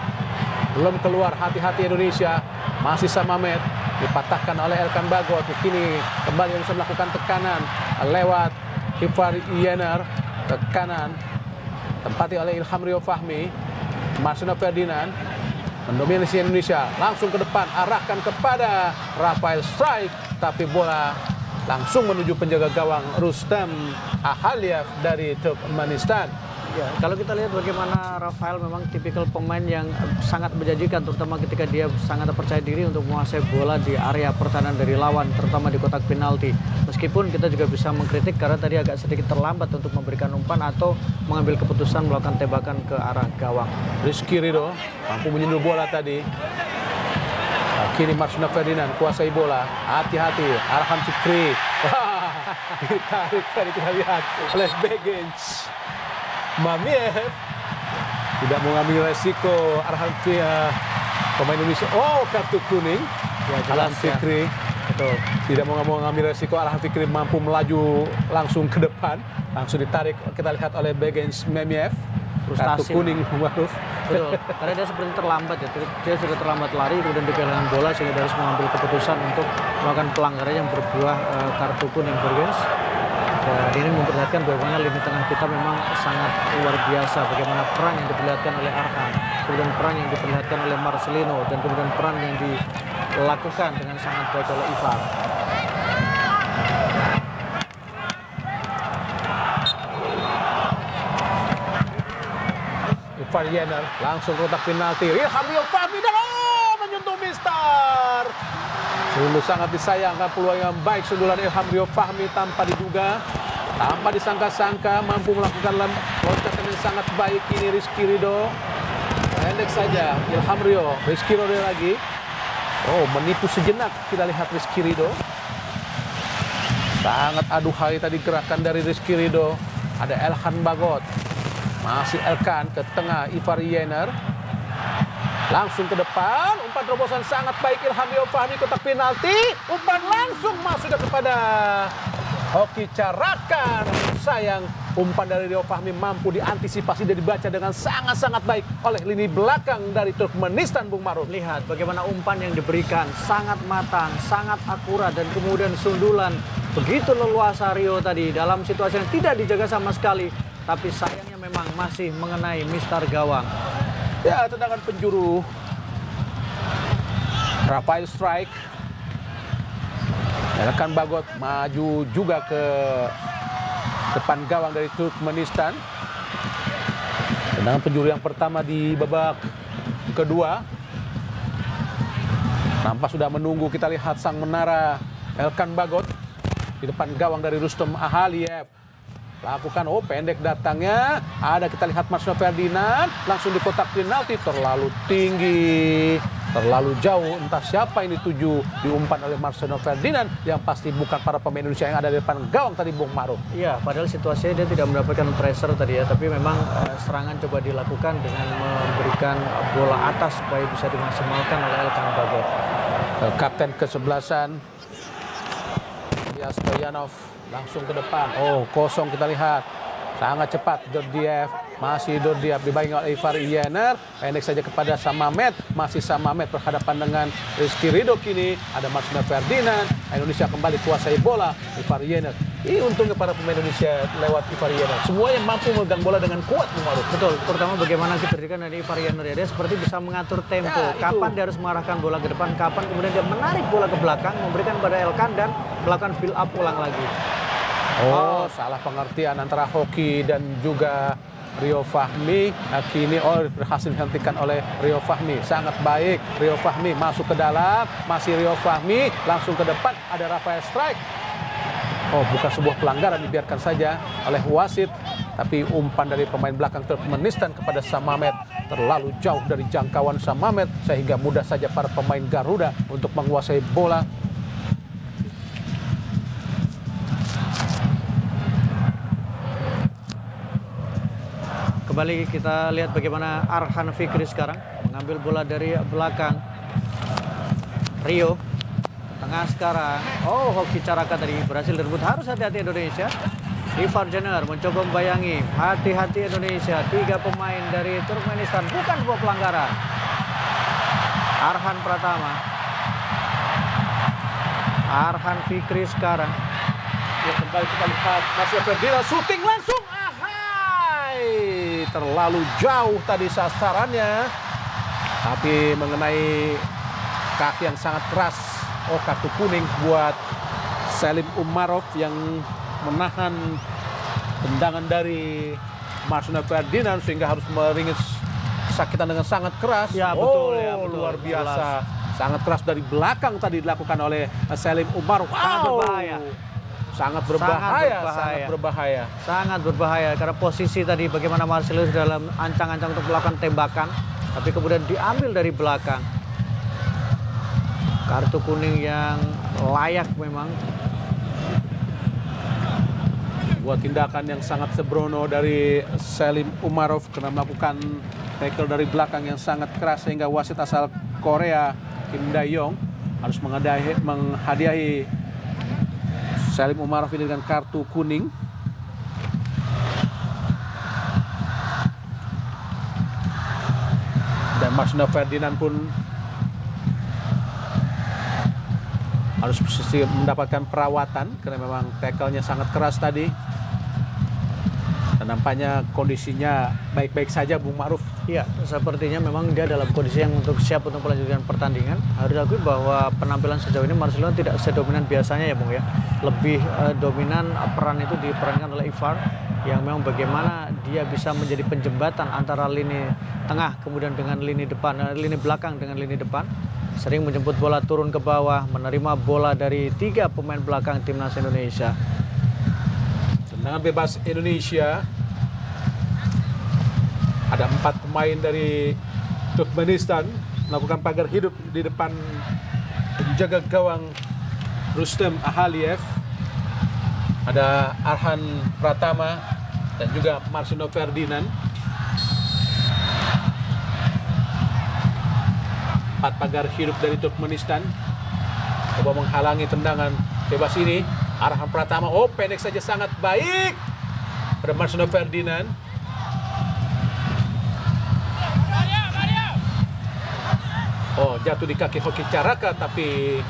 Belum keluar, hati-hati Indonesia. Masih Samamed. Dipatahkan oleh Elkan Bagot. Kini kembali Indonesia melakukan tekanan lewat Ivar Yener. Tekanan tempati oleh Ilham Rio Fahmi. Marcelo Ferdinand mendominasi Indonesia, langsung ke depan, arahkan kepada Rafael strike, tapi bola langsung menuju penjaga gawang Rustam Ahaliev dari Turkmenistan. Ya, kalau kita lihat bagaimana Rafael memang tipikal pemain yang sangat menjanjikan, terutama ketika dia sangat percaya diri untuk menguasai bola di area pertahanan dari lawan, terutama di kotak penalti. Meskipun kita juga bisa mengkritik karena tadi agak sedikit terlambat untuk memberikan umpan atau mengambil keputusan melakukan tembakan ke arah gawang. Rizky Ridho mampu menyundul bola tadi. Kini Marcelo Ferdinand kuasai bola. Hati-hati, Arham Fikri. Wah, ditarik tadi kita lihat oleh Begins. Mamiev tidak mau ngambil resiko. Arhan pemain Indonesia. Oh, kartu kuning. Ya, Arhan Fikri. Betul. Tidak mau ngambil resiko. Arhan Fikri mampu melaju langsung ke depan. Langsung ditarik. Kita lihat oleh Begins Mamiev. Kartu kuning, Maruf. Betul. Karena dia seperti terlambat ya. Dia sudah terlambat lari kemudian kehilangan bola sehingga dia harus mengambil keputusan untuk melakukan pelanggaran yang berbuah kartu kuning, Begins. Dan ini memperlihatkan bagaimana lini tengah kita memang sangat luar biasa. Bagaimana peran yang diperlihatkan oleh Arhan, kemudian peran yang diperlihatkan oleh Marcelino, dan kemudian peran yang dilakukan dengan sangat baik oleh Ivar. Ivar Yener langsung kotak penalti. Ilham Rio Fahmi dan menyentuh Mister. Sungguh sangat disayangkan peluang yang baik sundulan Ilham Rio Fahmi tanpa diduga, tanpa disangka-sangka mampu melakukan loncatan yang sangat baik. Ini Rizky Ridho pendek saja. Ilham Rio, Rizky Ridho lagi. Oh, menipu sejenak kita lihat Rizky Ridho. Sangat aduhai tadi gerakan dari Rizky Ridho. Ada Elkan Bagot. Masih Elkan ke tengah, Ivar Yener. Langsung ke depan, umpan terobosan sangat baik Ilham Rio Fahmi, kotak penalti. Umpan langsung masuk kepada Hoki Carakan. Sayang, umpan dari Rio Fahmi mampu diantisipasi dan dibaca dengan sangat-sangat baik oleh lini belakang dari Turkmenistan, Bung Maruf. Lihat bagaimana umpan yang diberikan sangat matang, sangat akurat, dan kemudian sundulan begitu leluasa Rio tadi dalam situasi yang tidak dijaga sama sekali. Tapi sayangnya memang masih mengenai Mister Gawang. Ya, tendangan penjuru. Rafael strike. Elkan Bagot maju juga ke depan gawang dari Turkmenistan. Tendangan penjuru yang pertama di babak kedua. Nampak sudah menunggu, kita lihat sang menara Elkan Bagot di depan gawang dari Rustem Ahaliev. Lakukan, oh pendek datangnya. Ada, kita lihat Marcelo Ferdinand langsung di kotak penalti. Terlalu tinggi, terlalu jauh. Entah siapa yang dituju, diumpan oleh Marcelo Ferdinand. Yang pasti bukan para pemain Indonesia yang ada di depan gawang tadi, Bung Maruf. Iya, padahal situasinya dia tidak mendapatkan pressure tadi ya. Tapi memang serangan coba dilakukan dengan memberikan bola atas supaya bisa dimaksimalkan oleh Elkan Bagot. Kapten kesebelasan Ilya Stoyanov langsung ke depan. Oh, kosong kita lihat. Sangat cepat Dordiev. Masih Dordiev dibayangi oleh Ivar Yener. Pendek saja kepada Samamet. Masih Samamet berhadapan dengan Rizky Ridho kini. Ada Marcelo Ferdinand. Indonesia kembali kuasai bola. Ivar Yener. Ini untungnya para pemain Indonesia lewat Ivar Yener. Semua yang mampu memegang bola dengan kuat, Bung Maruf. Betul, terutama bagaimana kecerdikan dari Ivar Yener ya. Dia seperti bisa mengatur tempo. Ya, kapan dia harus mengarahkan bola ke depan, kapan kemudian dia menarik bola ke belakang, memberikan pada Elkan dan melakukan build up ulang lagi. Oh, salah pengertian antara Hoki dan juga Rio Fahmi. Kini berhasil dihentikan oleh Rio Fahmi. Sangat baik Rio Fahmi masuk ke dalam. Masih Rio Fahmi langsung ke depan. Ada Rafael strike. Oh, bukan sebuah pelanggaran, dibiarkan saja oleh wasit. Tapi umpan dari pemain belakang Turkmenistan kepada Samamet terlalu jauh dari jangkauan Samamet sehingga mudah saja para pemain Garuda untuk menguasai bola. Kembali kita lihat bagaimana Arhan Fikri sekarang mengambil bola dari belakang. Rio tengah sekarang. Oh, Hoki Caraka tadi berhasil direbut. Harus hati-hati Indonesia. Ivar Yener mencoba membayangi. Hati-hati Indonesia. 3 pemain dari Turkmenistan. Bukan sebuah pelanggaran. Arhan Pratama. Arhan Fikri sekarang. Ya, kembali kita lihat Marcelo Ferdinand shooting langsung. Terlalu jauh tadi sasarannya, tapi mengenai kaki yang sangat keras. Oh, kartu kuning buat Selim Umarov yang menahan tendangan dari Marcelo Ferdinand sehingga harus meringis kesakitan dengan sangat keras. Ya, betul, ya, betul, luar biasa. jelas. Sangat keras dari belakang tadi dilakukan oleh Selim Umarov. Sangat berbahaya. Sangat berbahaya. Sangat berbahaya karena posisi tadi bagaimana Marcelo dalam ancang-ancang untuk melakukan tembakan, tapi kemudian diambil dari belakang. Kartu kuning yang layak memang. Buat tindakan yang sangat sembrono dari Selim Umarov karena melakukan tackle dari belakang yang sangat keras sehingga wasit asal Korea Kim Dae-yong harus menghadiahi Selim Umarov ini dengan kartu kuning. Dan Marcelo Ferdinand pun harus mendapatkan perawatan karena memang tackle-nya sangat keras tadi. Dan nampaknya kondisinya baik-baik saja, Bung Ma'ruf. Iya, sepertinya memang dia dalam kondisi yang untuk siap untuk melanjutkan pertandingan. Harus diakui bahwa penampilan sejauh ini Marcelino tidak sedominan biasanya ya Bung ya. Lebih dominan peran itu diperankan oleh Ivar, yang memang bagaimana dia bisa menjadi penjembatan antara lini tengah kemudian dengan lini depan, lini belakang dengan lini depan. Sering menjemput bola turun ke bawah, menerima bola dari 3 pemain belakang timnas Indonesia. Tendangan bebas Indonesia. Ada 4 pemain dari Turkmenistan melakukan pagar hidup di depan penjaga gawang Rustem Ahaliev. Ada Arhan Pratama dan juga Marcelino Ferdinand. 4 pagar hidup dari Turkmenistan coba menghalangi tendangan bebas ini. Arhan Pratama, oh pendek saja sangat baik pada Marcelino Ferdinand. Oh, jatuh di kaki Hoki Caraka, tapi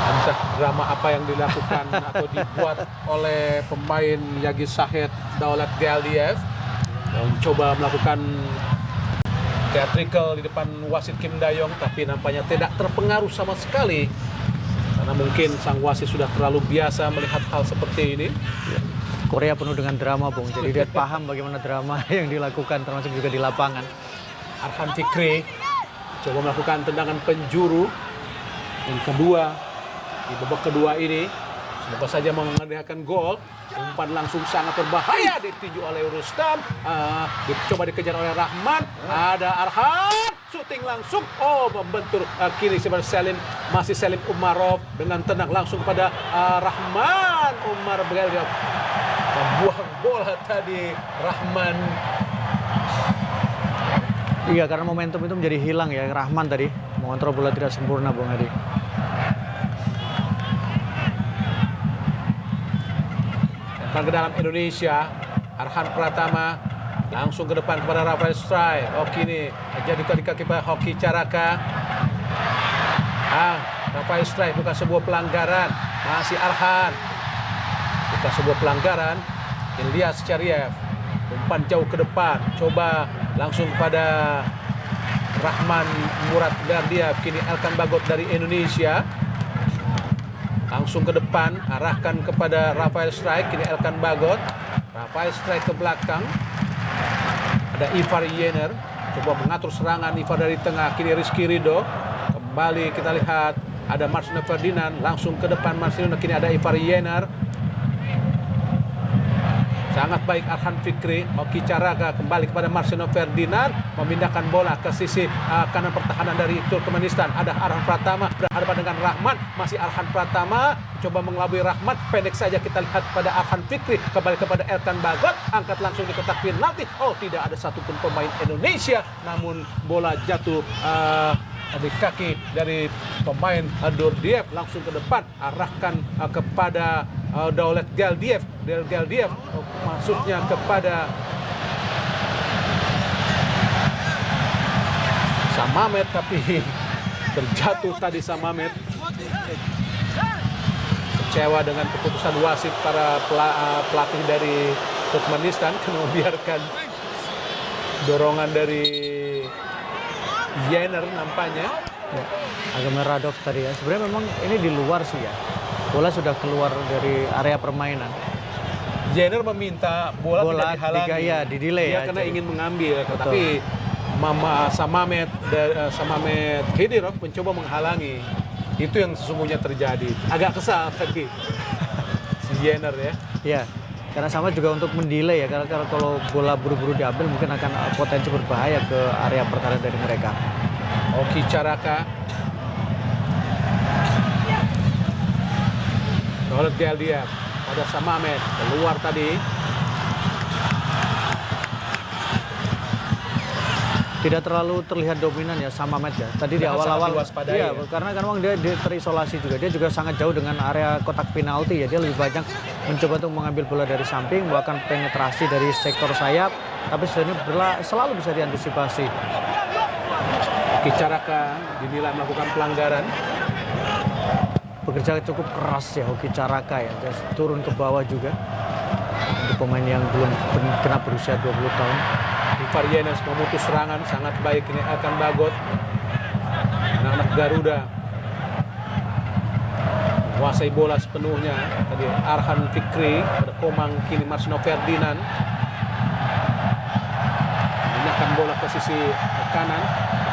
entah drama apa yang dilakukan atau dibuat oleh pemain Yagi Sahed Daulat Galdiev yang coba melakukan theatrical di depan wasit Kim Dayong, tapi nampaknya tidak terpengaruh sama sekali. Karena mungkin sang wasit sudah terlalu biasa melihat hal seperti ini. Korea penuh dengan drama, Bung. Jadi dia paham bagaimana drama yang dilakukan, termasuk juga di lapangan. Arhan Fikri coba melakukan tendangan penjuru yang kedua di babak kedua ini. Semoga saja menghadirkan gol. Umpan langsung sangat berbahaya, ditinju oleh Rustam. Coba dikejar oleh Rahman. Ada Arhan, syuting langsung. Oh, membentur kiri sebelah Selim. Masih Selim Umarov dengan tenang langsung pada Rahman. Umar Belgap membuang bola tadi Rahman. Iya, karena momentum itu menjadi hilang ya. Rahman tadi mengontrol bola tidak sempurna, Bung Hadi. Ke dalam Indonesia, Arhan Pratama langsung ke depan kepada Rafael Strike. Hoki ini jadi kaki kepada Hoki Caraka. Rafael Strike bukan sebuah pelanggaran. Masih Arhan. Bukan sebuah pelanggaran. Ilyas Chariev umpan jauh ke depan. Coba langsung kepada Rahman Murad Gardiev. Kini Elkan Bagot dari Indonesia. Langsung ke depan, arahkan kepada Rafael Strike. Kini Elkan Bagot. Rafael Strike ke belakang. Ada Ivar Yener. Coba mengatur serangan Ivar dari tengah. Kini Rizky Ridho. Kembali kita lihat ada Marcelino Ferdinand. Langsung ke depan Marcelino. Kini ada Ivar Yener. Sangat baik Arhan Fikri. Hoki Caraka kembali kepada Marcelino Ferdinand. Memindahkan bola ke sisi kanan pertahanan dari Turkmenistan. Ada Arhan Pratama berhadapan dengan Rahman. Masih Arhan Pratama. Coba mengelabui Rahman. Pendek saja kita lihat pada Arhan Fikri. Kembali kepada Elkan Bagot. Angkat langsung di kotak penalti. Oh, tidak ada satupun pemain Indonesia. Namun bola jatuh di kaki dari pemain Dordiev. Langsung ke depan. Arahkan kepada Daulat Galdiev. Galdiev maksudnya kepada Samamet, tapi terjatuh tadi Samamet. Kecewa dengan keputusan wasit para pelatih dari Turkmenistan karena membiarkan dorongan dari Yener nampaknya. Agamiradov tadi ya. Sebenarnya memang ini di luar sih ya. Bola sudah keluar dari area permainan. Yener meminta bola tidak dihalangi. Di delay dia ya. karena ingin mengambil, tapi Samamet Hidirov mencoba menghalangi. Itu yang sesungguhnya terjadi. Agak kesal tadi si Yener ya. Iya. Karena sama juga untuk mendelay ya. Karena kalau bola buru-buru diambil mungkin akan potensi berbahaya ke area pertahanan dari mereka. Hoki Caraka. Daulat Galdiev pada Samamet keluar tadi. Tidak terlalu terlihat dominan ya Samamet ya. Tadi di awal-awal iya, karena kan memang dia terisolasi juga. Dia juga sangat jauh dengan area kotak penalti ya. Dia lebih banyak mencoba untuk mengambil bola dari samping, bahkan penetrasi dari sektor sayap, tapi sebenarnya selalu bisa diantisipasi. Hoki Caraka dinilai melakukan pelanggaran. bekerja cukup keras ya Hoki Caraka ya, turun ke bawah juga untuk pemain yang belum genap berusia 20 tahun. Ivar Yenes memutus serangan sangat baik ini Elkan Bagot. Anak-anak Garuda menguasai bola sepenuhnya. Tadi Arhan Fikri pada Komang, kini Marcelino Ferdinand menyerahkan bola ke sisi kanan.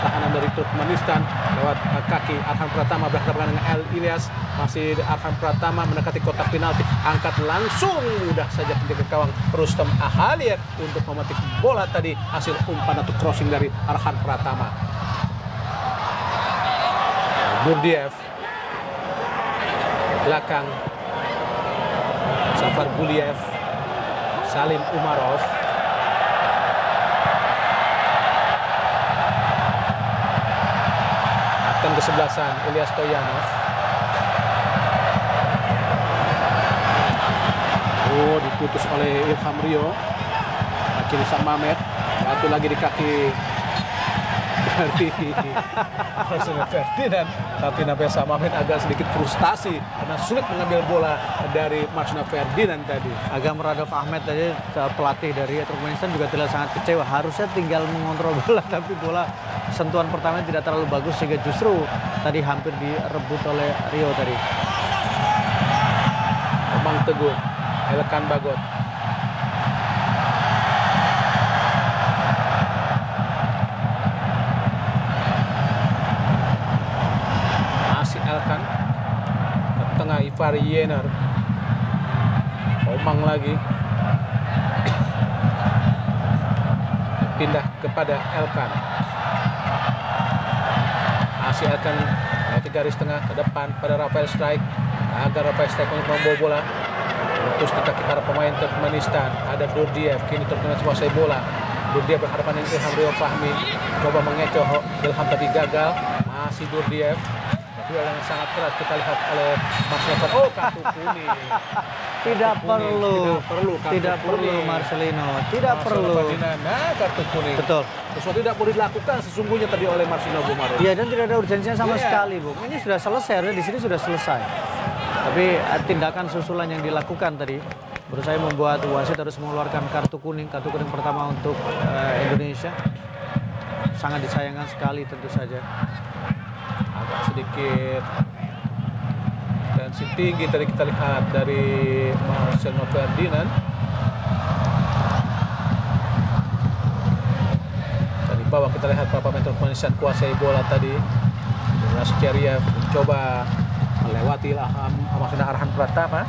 Pertahanan dari Turkmenistan lewat kaki Arhan Pratama berhadapan dengan El Ilyas. Masih Arhan Pratama mendekati kotak penalti, angkat langsung mudah saja penjaga gawang Rustam Ahaliyev untuk memetik bola tadi hasil umpan atau crossing dari Arhan Pratama. Gurdiev belakang, Safar Guliev, Salim Umarov. Akan kesebelasan Ilyas Stoyanov. Oh, diputus oleh Ilham Rio. Kaki Nisa Mamet. Satu lagi di kaki dari Marcelino Ferdinand. Tapi nampaknya Samamet agak sedikit frustasi karena sulit mengambil bola dari Marcelino Ferdinand tadi. Agam Radov Ahmed tadi pelatih dari Turkmenistan juga terlihat sangat kecewa. Harusnya tinggal mengontrol bola, tapi bola sentuhan pertamanya tidak terlalu bagus sehingga justru tadi hampir direbut oleh Rio tadi. Komang Teguh, Elkan Bagot. Elkan ke tengah, Ivar Yener. Komang lagi pindah kepada Elkan. Masih Elkan melewati garis tengah ke depan pada Rafael Strike agar Rafael Strike untuk membawa bola terus di kaki para pemain Turkmenistan. Ada Gurdiev, kini Turkmenistan menguasai bola. Gurdiev berhadapan dengan Ilham Rio Fahmi, coba mengecoh Ilham tapi gagal. Masih Gurdiev. Duel yang sangat keras kita lihat oleh Marcelino. Oh, kartu kuning. Tidak perlu Marcelino. Tidak perlu. Nah, kartu kuning. Betul. Sesuatu tidak boleh dilakukan sesungguhnya tadi oleh Marcelino Bumaro. Iya, dan tidak ada urgensinya sama sekali, Bung. Ini sudah selesai, di sini sudah selesai. Tapi tindakan susulan yang dilakukan tadi menurut saya membuat wasit harus mengeluarkan kartu kuning pertama untuk Indonesia. Sangat disayangkan sekali tentu saja. Agak sedikit tensi tinggi tadi kita lihat dari Marcelino Ferdinand. Dari bawah kita lihat para pemain Turkmenistan kuasai bola tadi. Rascheriev mencoba melewati Arhan Pratama.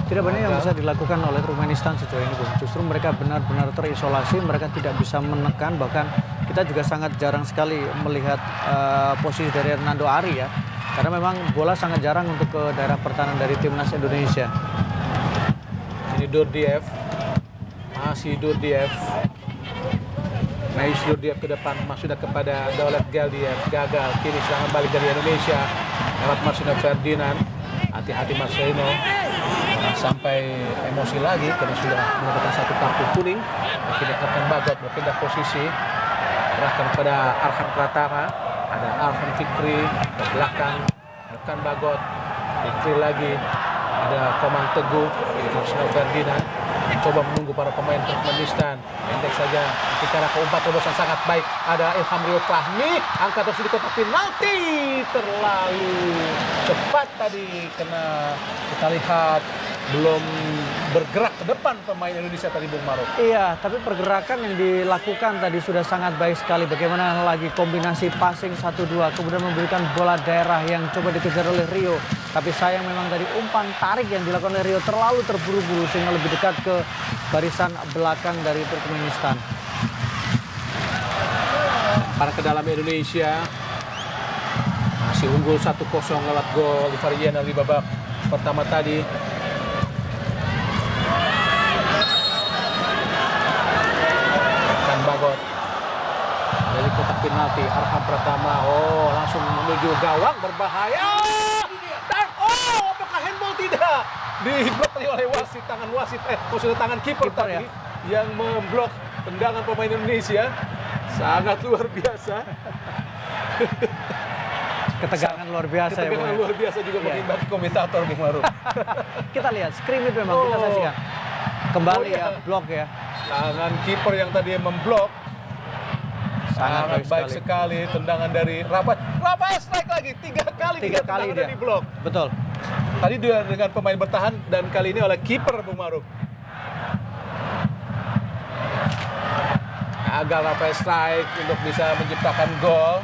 Tidak banyak yang bisa dilakukan oleh Turkmenistan sejauh ini, Bung. Justru mereka benar-benar terisolasi, mereka tidak bisa menekan, bahkan kita juga sangat jarang sekali melihat posisi dari Hernando Ari ya. Karena memang bola sangat jarang untuk ke daerah pertahanan dari timnas Indonesia. Ini Gurdiev. Masih Gurdiev. Nais Gurdiev ke depan, sudah kepada Daulat Galdiev. Gagal, kini serangan balik dari Indonesia lewat Marcelino Ferdinand. Hati-hati Marcelino. Sampai emosi lagi karena sudah mendapatkan satu kartu kuning. Kini Elkan Bagot berpindah posisi. Serahkan kepada Arhan Pratama. Ada Arhan Fikri ke belakang. Elkan Bagot. Fikri lagi. Ada Komang Teguh. Marcelino Ferdinand mencoba menunggu para pemain Turkmenistan. Pendek saja. Ketika ke umpan terobosan sangat baik. Ada Ilham Rio Fahmi. Angkat terus di kotak penalti. Terlalu cepat tadi. Kena kita lihat belum bergerak ke depan pemain Indonesia tadi, Bung Maro. Iya, tapi pergerakan yang dilakukan tadi sudah sangat baik sekali. Bagaimana lagi kombinasi passing 1-2, kemudian memberikan bola daerah yang coba dikejar oleh Rio. Tapi sayang memang tadi umpan tarik yang dilakukan oleh Rio terlalu terburu-buru sehingga lebih dekat ke barisan belakang dari Turkmenistan. Para ke dalam Indonesia masih unggul 1-0 lewat gol Ivar Yener di babak pertama tadi. Bagot dari kotak penalti, Arhan Pratama, oh langsung menuju gawang, berbahaya, dan oh apakah handball? Tidak, diblok oleh wasit, tangan wasit, maksudnya tangan kiper tadi ya, yang memblok tendangan pemain Indonesia. Sangat luar biasa. Ketegangan luar biasa ya, Ketegangan Bung, ya. luar biasa juga Iya. mengimbangi komentator Bung Maruf. Kita lihat scrimmage memang kita Oh. saksikan. Kembali Oh, iya. ya blok ya. Tangan kiper yang tadi memblok sangat baik sekali. Tendangan dari Rafael strike lagi 3 kali Tiga kali tendangan dia. di blok. Betul. Tadi dia dengan pemain bertahan dan kali ini oleh kiper Bung Maruf. Gagal Rafael strike untuk bisa menciptakan gol.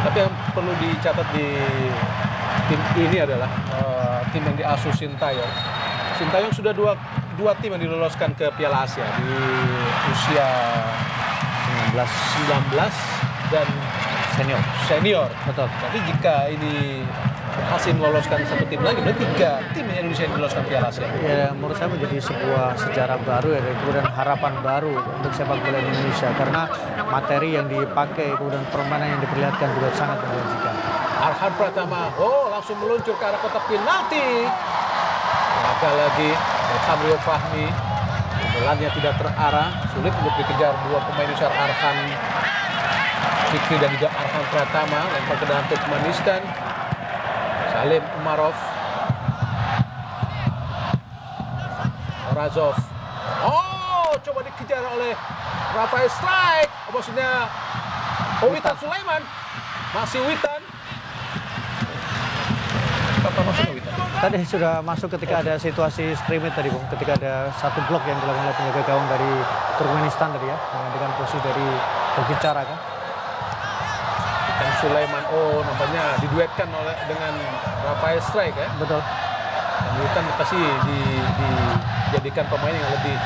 Tapi yang perlu dicatat di tim ini adalah tim yang diasuh Sintayong. Sintayong sudah dua tim yang diloloskan ke Piala Asia di usia 19 dan senior. Betul. Jadi jika ini berhasil meloloskan satu tim lagi, berarti 3 tim Indonesia yang diloloskan Piala Asia. Ya, menurut saya menjadi sebuah sejarah baru ya, dan kemudian harapan baru untuk sepak bola Indonesia karena materi yang dipakai kemudian permainan yang diperlihatkan juga sangat menjanjikan. Arhan Pratama, langsung meluncur ke arah kotak penalti. Gagal lagi Hamrio Fahmi. Bolannya tidak terarah, sulit untuk dikejar dua pemain besar Arhan Fikri dan juga Arhan Pratama. Lempar ke dalam Turkmenistan. Salim Umarov. Orazov. Coba dikejar oleh Rafael strike. Maksudnya Witan Sulaiman. Masih Witan. Kapan masuknya Witan? Tadi sudah masuk ketika ada situasi scrimmage tadi, Bung. Ketika ada satu blok yang dilakukan oleh penjaga gawang dari Turkmenistan tadi ya, menggantikan posisi dari berbicara kan. Dan Sulaiman, nampaknya diduetkan dengan Rafael strike ya. Betul. Dan Witan pasti dijadikan pemain yang lebih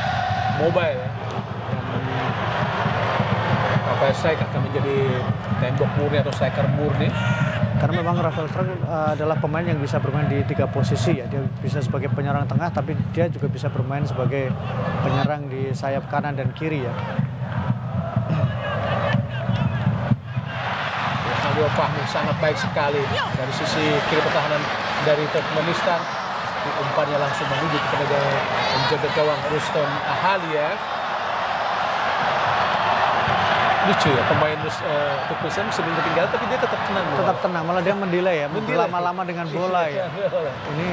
mobile ya. Dan Rafael strike akan menjadi tembok murni atau striker murni. Karena memang Rafael Strike adalah pemain yang bisa bermain di 3 posisi ya. Dia bisa sebagai penyerang tengah, tapi dia juga bisa bermain sebagai penyerang di sayap kanan dan kiri ya. Hamrio Fahmi sangat baik sekali dari sisi kiri pertahanan dari Turkmenistan. Umpannya langsung menuju kepada penjaga gawang Rustom Ahaliev. Lucu ya, pemain Turkmenistan sebelum ketinggalan tapi dia tetap tenang. Tetap tenang, malah dia mendelay ya, lama-lama dengan bola ya. Ini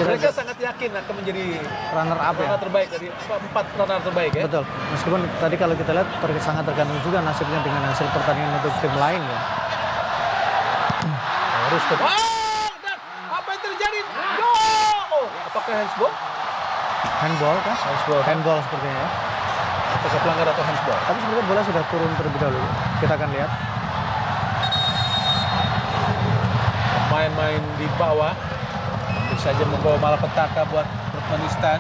Mereka sangat yakin akan menjadi runner up ya. runner terbaik dari 4 runner terbaik ya. Betul. Meskipun tadi kalau kita lihat sangat tergantung juga nasibnya dengan hasil pertandingan untuk tim lain ya. Rustom. Dan apa yang terjadi? Gol! Apakah handsball? Handball kan? Handball sepertinya ya. Apakah pelanggar atau handsball? Tapi sebenarnya bola sudah turun terlebih dahulu. Kita akan lihat. Main-main di bawah bisa saja membawa malapetaka buat Turkmenistan.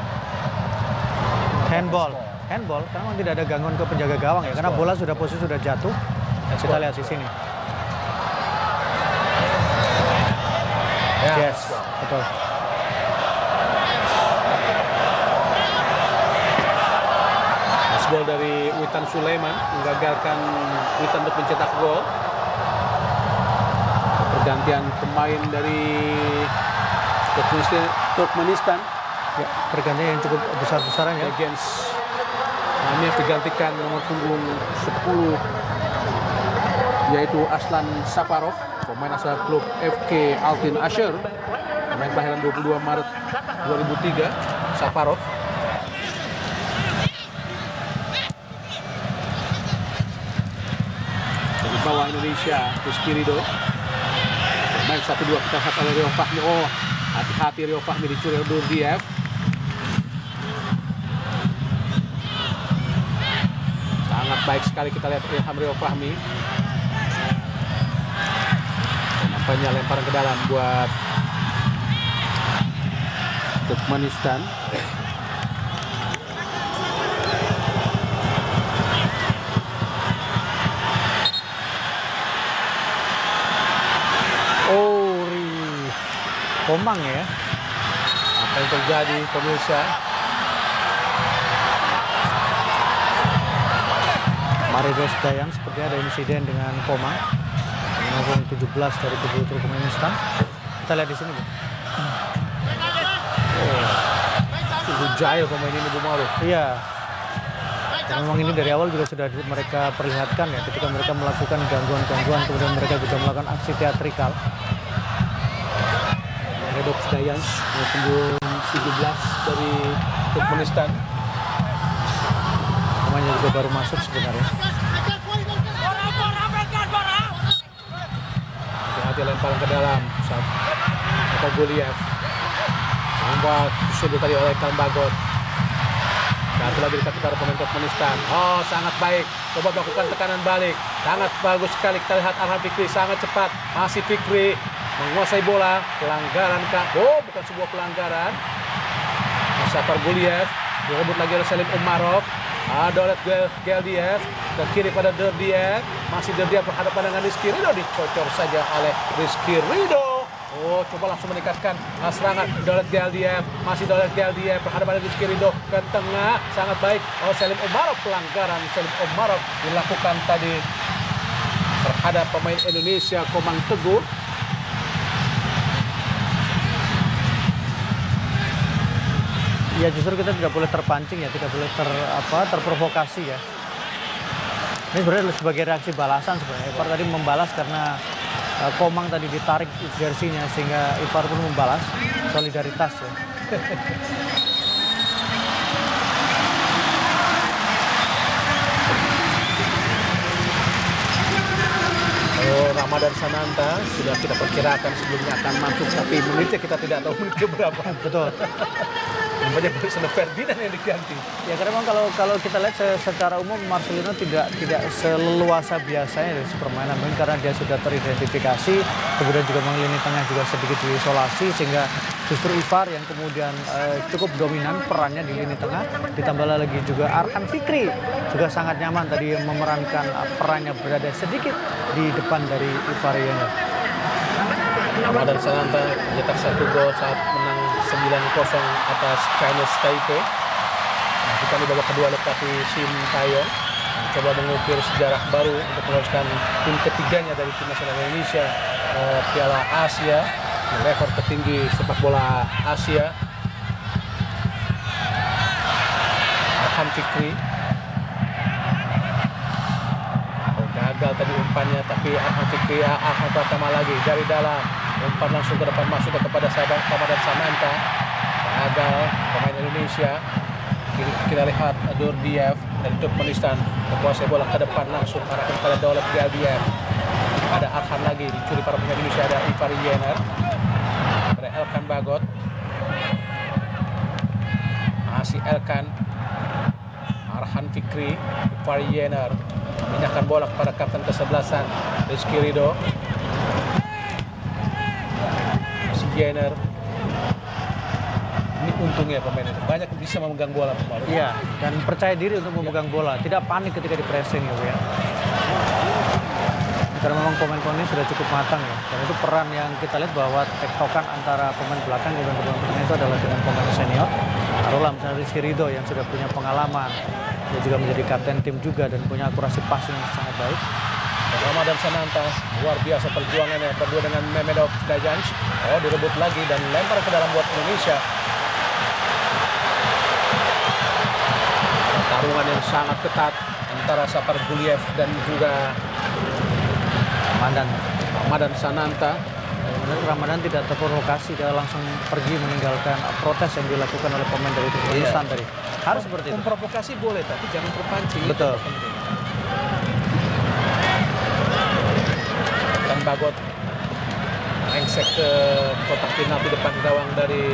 Handball, karena memang tidak ada gangguan ke penjaga gawang ya, karena bola posisi sudah jatuh. Kita lihat di sini. Ya, Yes, betul. Handsball dari Witan Sulaiman menggagalkan Witan untuk mencetak gol. Pergantian pemain dari Turkmenistan. Ya, pergantian yang cukup besar-besaran ya. Against Hamiev digantikan nomor punggung 10 yaitu Aslan Safarov, pemain asal klub FK Altin Asher, pemain kelahiran 22 Maret 2003. Safarov dari bawah Indonesia, Rizky Ridho, pemain 1-2 kita lihat oleh Rio Fahmi. Hati-hati Rio Fahmi dicuri oleh Durdiev. Sangat baik sekali kita lihat Ilham Rio Fahmi. Dan nampaknya lemparan ke dalam buat Turkmenistan. Komang ya. Apa yang terjadi pemirsa? Maridos Dayang seperti ada insiden dengan Komang. Nomor 17 dari kubu Turkmenistan. Kita lihat di sini, Bu. sungguh jahil pemain ini, Bu Maruf. Iya. Dan memang ini dari awal juga sudah mereka perlihatkan ya, ketika mereka melakukan gangguan-gangguan, kemudian mereka juga melakukan aksi teatrikal. Redok Giants punggung 17 dari Turkmenistan. Pemainnya juga baru masuk sebenarnya. Hati-hati lemparan ke dalam. Atau Guliev. Membuat sudah tadi oleh Kalmbagot. Satu lagi dekat para pemain Turkmenistan. Oh, sangat baik. Coba melakukan tekanan balik. Sangat bagus sekali. Kita lihat Arhan Fikri sangat cepat. Masih Fikri menguasai bola. Pelanggaran kah? Oh, bukan sebuah pelanggaran. Sapar Guliev. Direbut lagi oleh Selim Umarov. Ada oleh Geldiev. Ke kiri pada Derdiev. Masih Derdiev berhadapan dengan Rizky Ridho. Dicocor saja oleh Rizky Ridho. Oh, coba langsung meningkatkan serangan. Dolet Geldiev, masih Dolet Geldiev berhadapan dengan Rizky Ridho ke tengah, sangat baik. Oh, Selim Umarov, pelanggaran Selim Umarov dilakukan tadi terhadap pemain Indonesia Komang Teguh. Ya justru kita tidak boleh terpancing ya, tidak boleh terprovokasi ya. Ini sebenarnya sebagai reaksi balasan sebenarnya. Ivar tadi membalas karena Komang tadi ditarik jersinya sehingga Ivar pun membalas solidaritas ya. Oh, Ramadan Sananta sudah kita perkirakan sebelumnya akan masuk, tapi menitnya kita tidak tahu menitnya berapa. Betul. Banyak Marcelino Ferdinand yang diganti. Ya karena memang kalau kita lihat secara umum Marcelino tidak seleluasa biasanya dari permainan, mungkin karena dia sudah teridentifikasi, kemudian juga lini tengah juga sedikit diisolasi, sehingga justru Ivar yang kemudian cukup dominan perannya di lini tengah, ditambah lagi juga Arhan Fikri juga sangat nyaman tadi memerankan perannya berada sedikit di depan dari Ivar Yener. Ramadan Sananta mencetak 1 gol saat menang 9-0 atas Chinese Taipei. Masukkan di babak kedua oleh pelatih Shin Taeyong. Coba mengukir sejarah baru untuk meneruskan tim ketiganya dari tim nasional Indonesia Piala Asia, rekor tertinggi sepak bola Asia. Arhan Fikri. Oh, gagal tadi umpannya, tapi Arhan Fikri Arhan pertama lagi dari dalam. Umpan langsung ke depan masuk kepada sahabat Ramadan Sananta. Gagal pemain Indonesia. Kita lihat Derdiev dari Turkmenistan menguasai bola ke depan langsung arahkan kepada Dolet Geldiev. Ada Arhan lagi dicuri para pemain Indonesia, ada Ivar Yener. Ada Elkan Bagot. Masih Elkan. Arhan Fikri, Ivar Yener memindahkan bola kepada kapten kesebelasan Rizky Ridho. Yener. Ini untungnya pemain itu banyak bisa memegang bola. Iya, dan percaya diri untuk memegang bola, tidak panik ketika di pressing ya, Bu ya. Karena memang pemain-pemain ini sudah cukup matang ya. Dan itu peran yang kita lihat bahwa tektokan antara pemain belakang dan pemain itu adalah dengan pemain senior. Taruhlah misalnya Rizky Ridho yang sudah punya pengalaman, dia juga menjadi kapten tim juga dan punya akurasi passing yang sangat baik. Ramadan Sananta luar biasa perjuangannya berdua dengan Mehmedov Dajans. Oh, direbut lagi dan lempar ke dalam buat Indonesia. Pertarungan yang sangat ketat antara Sapar Guliev dan juga Ramadan Sananta. Ramadan tidak terprovokasi, dia langsung pergi meninggalkan protes yang dilakukan oleh pemain dari Turkmenistan tadi. Harus seperti itu. Memprovokasi boleh, tapi jangan terpancing. Betul. Dan Bagot engsek ke kotak penalti depan gawang dari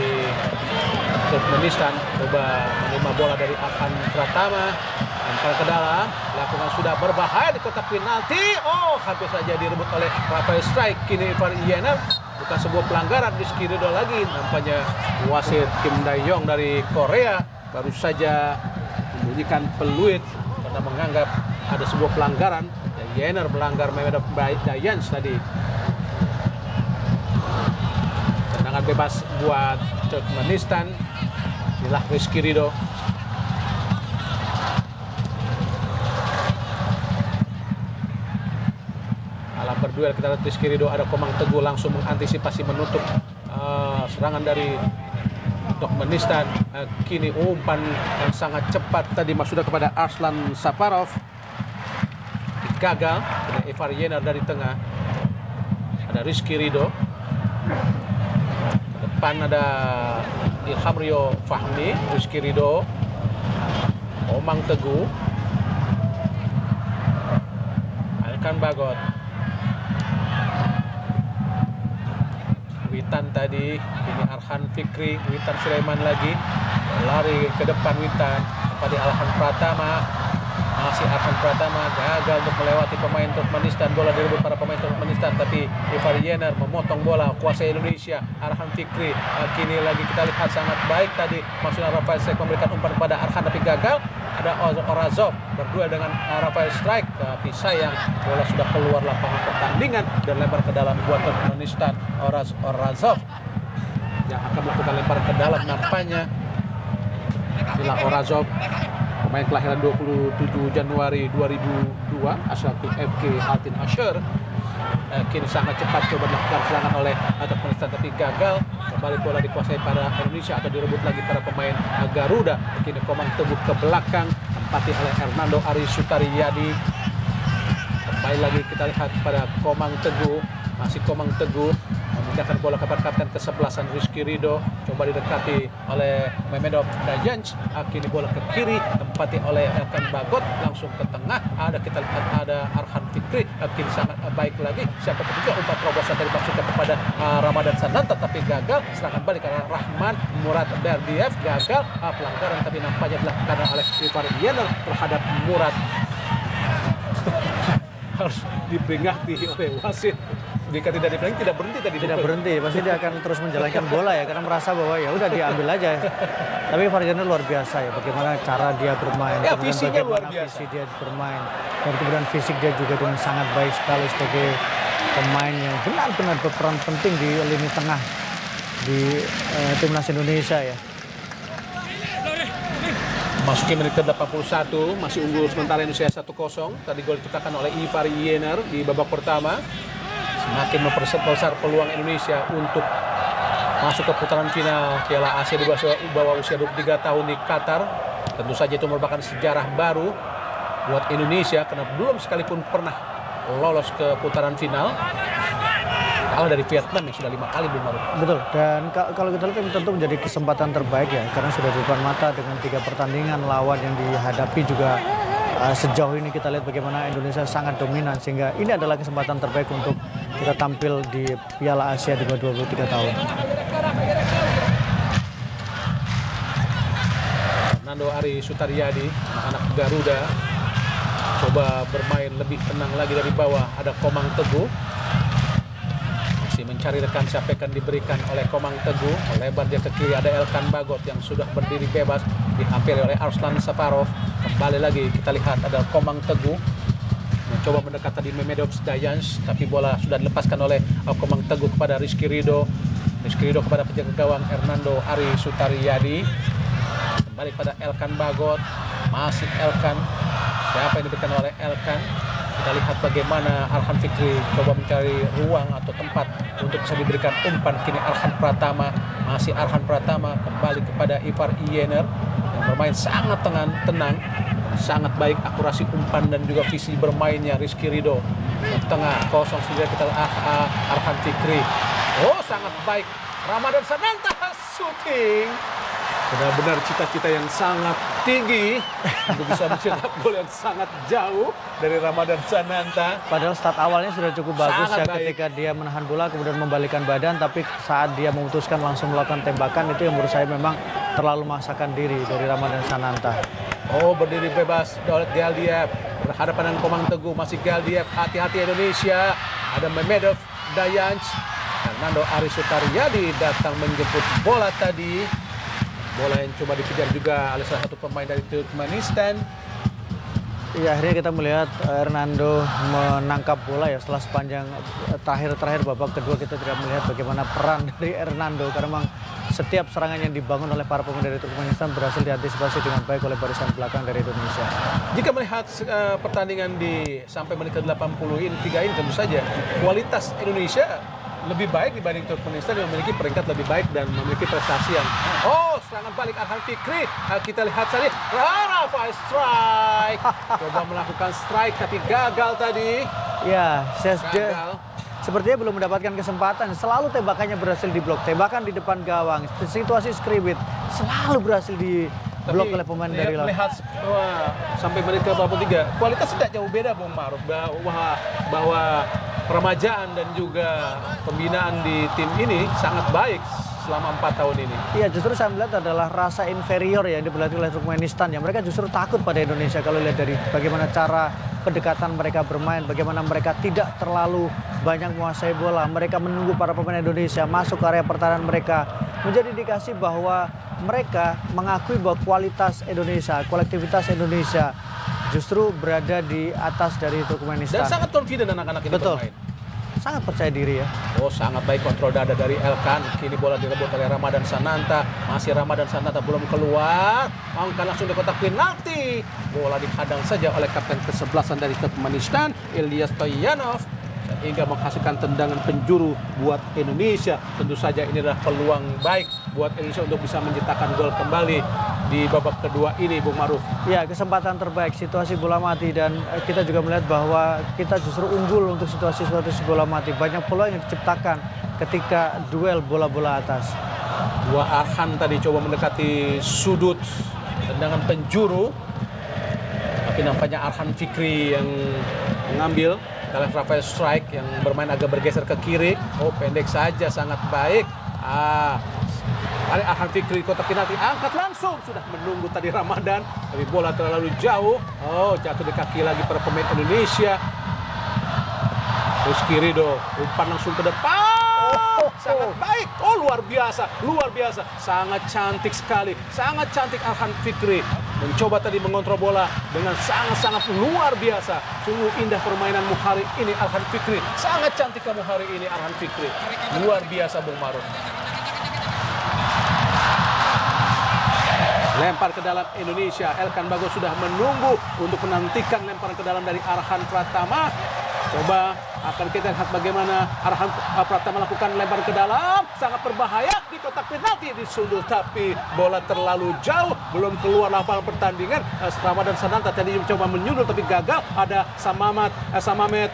Turkmenistan. Coba menerima bola dari Afan Pratama, lempar ke dalam, lakukan sudah berbahaya di kotak penalti. Oh, hampir saja direbut oleh Rafael Strike. Kini Ivar Yener, bukan sebuah pelanggaran. Rizky Ridho lagi, nampaknya wasit Kim Dae-yong dari Korea baru saja membunyikan peluit karena menganggap ada sebuah pelanggaran. Yener melanggar Mehmedov Dajans tadi. Tendangan bebas buat Turkmenistan. Inilah Rizky Ridho. Alam berduel kita lihat Rizky Ridho, ada Komang Teguh langsung mengantisipasi menutup serangan dari Turkmenistan. Kini umpan yang sangat cepat tadi sudah kepada Arslan Saparov. Gagal. Ada Ivar Yener dari tengah. Ada Rizky Ridho. Ke depan ada Ilham Rio Fahmi. Rizky Ridho. Komang Teguh. Elkan Bagot. Witan tadi, ini Arhan Fikri, Witan Sulaiman lagi, lari ke depan Witan, kepada Arhan Pratama, masih Arhan Pratama, gagal untuk melewati pemain Turkmenistan, bola direbut para pemain Turkmenistan, tapi Ivar Yener memotong bola, kuasai Indonesia, Arhan Fikri, kini lagi kita lihat sangat baik tadi, maksudnya Rafael Strike memberikan umpan kepada Arhan tapi gagal, ada Orazov berdua dengan Rafael Strike, tapi sayang bola sudah keluar lapangan pertandingan dan lempar ke dalam buat Turkmenistan. Orazov yang akan melakukan lemparan ke dalam nampaknya. Inilah Orazov, pemain kelahiran 27 Januari 2002 asal klub FK Altin Asher. Kini sangat cepat coba dilakukan serangan oleh Turkmenistan tapi gagal. Kembali bola dikuasai pada Indonesia atau direbut lagi para pemain Garuda. Kini Komang Teguh ke belakang, tempati oleh Hernando Ari Sutariyadi. Kembali lagi kita lihat pada Komang Teguh, masih Komang Teguh memindahkan bola kepada kapten kesebelasan Rizky Ridho, coba didekati oleh Mehmedov Dayanch, kini bola ke kiri, tempati oleh Elkan Bagot, langsung ke tengah, kita lihat ada Arhan Fikri, kini sangat baik lagi, siapa ketiga umpan terobosan dari Basuka kepada Ramadan Sananta, tapi gagal, serangan balik karena Rahman Murad Berdiev, gagal, pelanggaran tapi nampaknya dilakukan oleh Ivar Yener terhadap Murad. Harus diperingati oleh wasit. Jika tidak diperingati tidak berhenti tadi. Tidak berhenti, pasti dia akan terus menjalankan bola ya, karena merasa bahwa ya udah diambil aja. Tapi Ivar Yener luar biasa ya, bagaimana cara dia bermain, ya, kemudian visinya luar bagaimana biasa. visi dia bermain, dan kemudian fisik dia juga dengan sangat baik sekali sebagai pemain yang benar-benar berperan penting di lini tengah di timnas Indonesia ya. Masuki menit ke-81, masih unggul sementara Indonesia 1-0. Tadi gol diciptakan oleh Ivar Yener di babak pertama. Semakin memperbesar peluang Indonesia untuk masuk ke putaran final Piala Asia di bawah usia 23 tahun di Qatar. Tentu saja itu merupakan sejarah baru buat Indonesia karena belum sekalipun pernah lolos ke putaran final. Kalah dari Vietnam yang sudah 5 kali belum lalu. Betul, dan kalau kita lihat tentu menjadi kesempatan terbaik ya, karena sudah di depan mata dengan 3 pertandingan lawan yang dihadapi juga sejauh ini kita lihat bagaimana Indonesia sangat dominan, sehingga ini adalah kesempatan terbaik untuk kita tampil di Piala Asia di bawah 23 tahun. Hernando Ari Sutariyadi, anak Garuda, coba bermain lebih tenang lagi dari bawah. Ada Komang Teguh, masih mencari rekan siapa akan diberikan oleh Komang Teguh. Lebar dia ke kiri, ada Elkan Bagot yang sudah berdiri bebas, dihampiri oleh Arslan Saparov. Kembali lagi kita lihat ada Komang Teguh mencoba mendekat tadi Mehmedov Dayanch, tapi bola sudah dilepaskan oleh Komang Teguh kepada Rizky Ridho. Rizky Ridho kepada penjaga gawang Hernando Ari Sutariyadi. Kembali pada Elkan Bagot, masih Elkan. Siapa yang diberikan oleh Elkan? Kita lihat bagaimana Arhan Fikri coba mencari ruang atau tempat untuk bisa diberikan umpan. Kini Arhan Pratama, masih Arhan Pratama kembali kepada Ivar Yener yang bermain sangat tenang, sangat baik akurasi umpan dan juga visi bermainnya. Rizky Ridho tengah kosong sudah kita Arhan Fikri. Oh, sangat baik Ramadan Sananta shooting. Benar-benar cita-cita yang sangat tinggi untuk bisa mencetak gol yang sangat jauh dari Ramadan Sananta. Padahal start awalnya sudah cukup bagus Sangat ya, baik. ketika dia menahan bola kemudian membalikkan badan, tapi saat dia memutuskan langsung melakukan tembakan, itu yang menurut saya memang terlalu memaksakan diri dari Ramadan Sananta. Oh, berdiri bebas oleh Galdiev, berhadapan dengan Komang Teguh, masih Galdiev, hati-hati Indonesia. Ada Mehmedov Dayanch, Hernando Ari Sutariyadi datang menjemput bola tadi. Bola yang coba dikejar juga oleh salah satu pemain dari Turkmenistan. Ya, akhirnya kita melihat Hernando menangkap bola ya setelah sepanjang terakhir babak kedua. Kita tidak melihat bagaimana peran dari Hernando, karena memang setiap serangan yang dibangun oleh para pemain dari Turkmenistan berhasil diantisipasi dengan baik oleh barisan belakang dari Indonesia. Jika melihat pertandingan di sampai menit ke-80 ini, 3 ini, tentu saja kualitas Indonesia lebih baik dibanding Turkmenistan yang memiliki peringkat lebih baik dan memiliki prestasi yang serangan balik Arhan Fikri. Kita lihat tadi, Rafael strike. Coba melakukan strike tapi gagal tadi. Ya, Gagal. sepertinya belum mendapatkan kesempatan. Selalu tembakannya berhasil diblok. Tembakan di depan gawang. Situasi scrimmage selalu berhasil diblok oleh pemain dari lawan. Melihat sampai menit ke 43, kualitas tidak jauh beda Bung Maruf, bahwa peremajaan dan juga pembinaan di tim ini sangat baik selama 4 tahun ini. Iya, justru saya melihat adalah rasa inferior ya yang diperlihatkan oleh Turkmenistan. Ya, mereka justru takut pada Indonesia kalau lihat dari bagaimana cara pendekatan mereka bermain, bagaimana mereka tidak terlalu banyak menguasai bola. Mereka menunggu para pemain Indonesia masuk ke area pertahanan mereka. Menjadi indikasi bahwa mereka mengakui bahwa kualitas Indonesia, kolektivitas Indonesia justru berada di atas dari Turkmenistan. Dan sangat confident anak-anak ini Betul. bermain. Sangat percaya diri ya. Oh, sangat baik kontrol dada dari Elkan. Kini bola direbut oleh Ramadan Sananta. Masih Ramadan Sananta belum keluar. Angkat langsung di kotak penalti. Bola dihadang saja oleh kapten ke-11 dari Turkmenistan, Ilyas Toyanov. Hingga menghasilkan tendangan penjuru buat Indonesia. Tentu saja ini adalah peluang baik buat Indonesia untuk bisa menciptakan gol kembali di babak kedua ini, Bung Maruf. Ya, kesempatan terbaik, situasi bola mati, dan kita juga melihat bahwa kita justru unggul untuk situasi-situasi bola mati. Banyak peluang yang diciptakan ketika duel bola-bola atas. Dua Arhan tadi coba mendekati sudut tendangan penjuru. Tapi nampaknya Arhan Fikri yang mengambil. Kalau Rafael strike yang bermain agak bergeser ke kiri. Oh, pendek saja, sangat baik. Arhan Fikri kotak penalti, angkat langsung. Sudah menunggu tadi Ramadan, tapi bola terlalu jauh. Oh, jatuh di kaki lagi para pemain Indonesia. Rizky Ridho umpan langsung ke depan. Sangat baik. Oh, luar biasa, luar biasa. Sangat cantik sekali, sangat cantik Arhan Fikri. Mencoba tadi mengontrol bola dengan sangat-sangat luar biasa. Sungguh indah permainanmu hari ini, Arhan Fikri. Sangat cantik kamu hari ini, Arhan Fikri. Luar biasa, Bung Maruf. Lempar ke dalam Indonesia. Elkan Bagot sudah menunggu untuk menantikan lemparan ke dalam dari Arhan Pratama. Coba akan kita lihat bagaimana Arhan Pratama melakukan lempar ke dalam. Sangat berbahaya di kotak penalti, disundul tapi bola terlalu jauh. Belum keluar lapangan pertandingan. Ramadan Sananta tadi mencoba menyundul tapi gagal. Ada Samamet.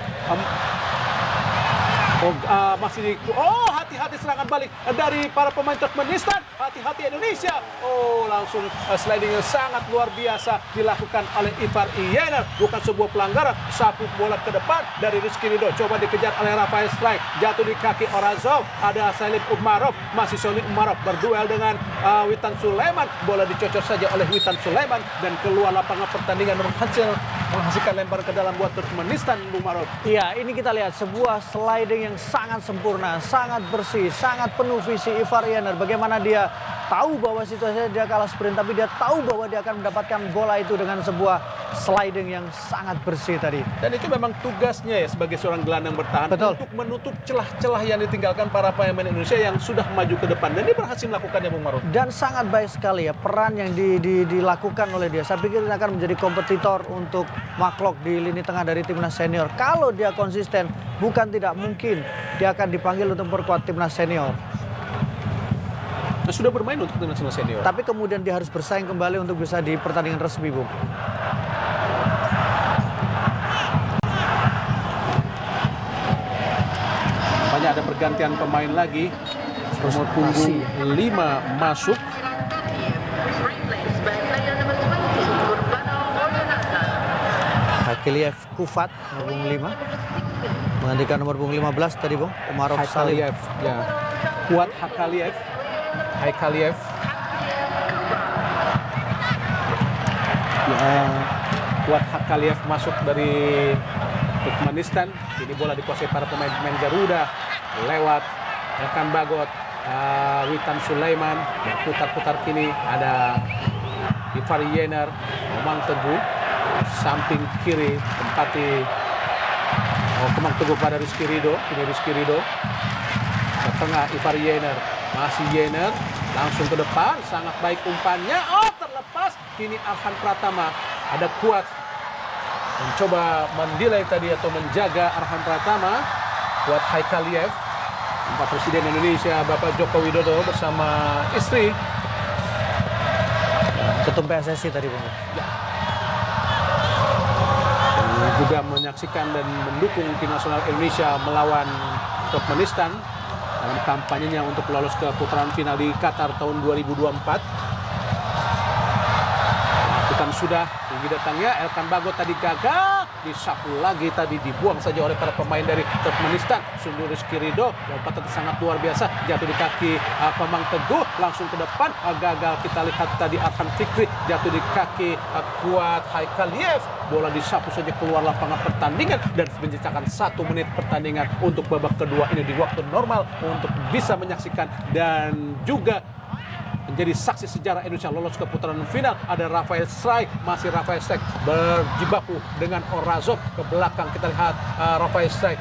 Hati-hati serangan balik dari para pemain Turkmenistan. Hati-hati Indonesia. Oh, langsung sliding yang sangat luar biasa dilakukan oleh Ivar Yener. Bukan sebuah pelanggaran. Sapu bola ke depan dari Rizky Ridho. Coba dikejar oleh Rafael Strike. Jatuh di kaki Orazov. Ada Salim Umarov. Masih Salim Umarov berduel dengan Witan Sulaiman. Bola dicocok saja oleh Witan Sulaiman dan keluar lapangan pertandingan menghasilkan lempar ke dalam buat Turkmenistan, Umarov. Iya, ini kita lihat sebuah sliding yang sangat sempurna, sangat bersih, sangat penuh visi Ivar Yener. Bagaimana dia tahu bahwa situasinya dia kalah sprint, tapi dia tahu bahwa dia akan mendapatkan bola itu dengan sebuah sliding yang sangat bersih tadi. Dan itu memang tugasnya ya sebagai seorang gelandang bertahan. Betul. Untuk menutup celah-celah yang ditinggalkan para pemain Indonesia yang sudah maju ke depan. Dan dia berhasil melakukannya, Bung Maruf. Dan sangat baik sekali ya peran yang dilakukan oleh dia. Saya pikir dia akan menjadi kompetitor untuk Maklok di lini tengah dari timnas senior. Kalau dia konsisten, bukan tidak mungkin dia akan dipanggil untuk memperkuat timnas senior. Nah, sudah bermain untuk timnas senior. Tapi kemudian dia harus bersaing kembali untuk bisa di pertandingan resmi, Bung. Banyak ada pergantian pemain lagi. Nomor punggung 5 masuk. Hakiliev Kufat, nomor punggung 5. Menggantikan nomor punggung 15 tadi, Bung. Umarov Salim. Ya. Kuat Hakaliev. Ya, Kuat Hakaliev masuk dari Turkmenistan. Ini bola dikuasai para pemain-pemain Garuda lewat Elkan Bagot, Witan Sulaiman. Putar-putar kini ada Ivar Yener, Komang Teguh. Samping kiri tempati Komang Teguh pada Rizky Ridho. Ini Rizky Ridho. Ke tengah Ivar Yener. Masih Yener, langsung ke depan, sangat baik umpannya. Oh, terlepas. Kini Arhan Pratama, ada Kuat mencoba mendelay tadi atau menjaga Arhan Pratama. Kuat Hakaliev, Pak Presiden Indonesia Bapak Joko Widodo bersama istri Ketum PSSI tadi Bung. Dan juga menyaksikan dan mendukung tim nasional Indonesia melawan Turkmenistan dalam kampanyenya untuk lolos ke putaran final di Qatar tahun 2024. Lakukan sudah, tinggi datangnya, Elkan Bagot tadi gagal, disapu lagi tadi, dibuang saja oleh para pemain dari Turkmenistan. Sungguh Rizky Ridho, lompatan sangat luar biasa, jatuh di kaki Komang Teguh, langsung ke depan, gagal. Kita lihat tadi Arhan Fikri, jatuh di kaki Kuat Haikaliev, bola disapu saja keluar lapangan pertandingan dan menciptakan 1 menit pertandingan untuk babak kedua ini di waktu normal untuk bisa menyaksikan dan juga menjadi saksi sejarah Indonesia lolos ke putaran final. Ada Rafael Strike, masih Rafael Strike berjibaku dengan Orazov. Ke belakang kita lihat Rafael Strike,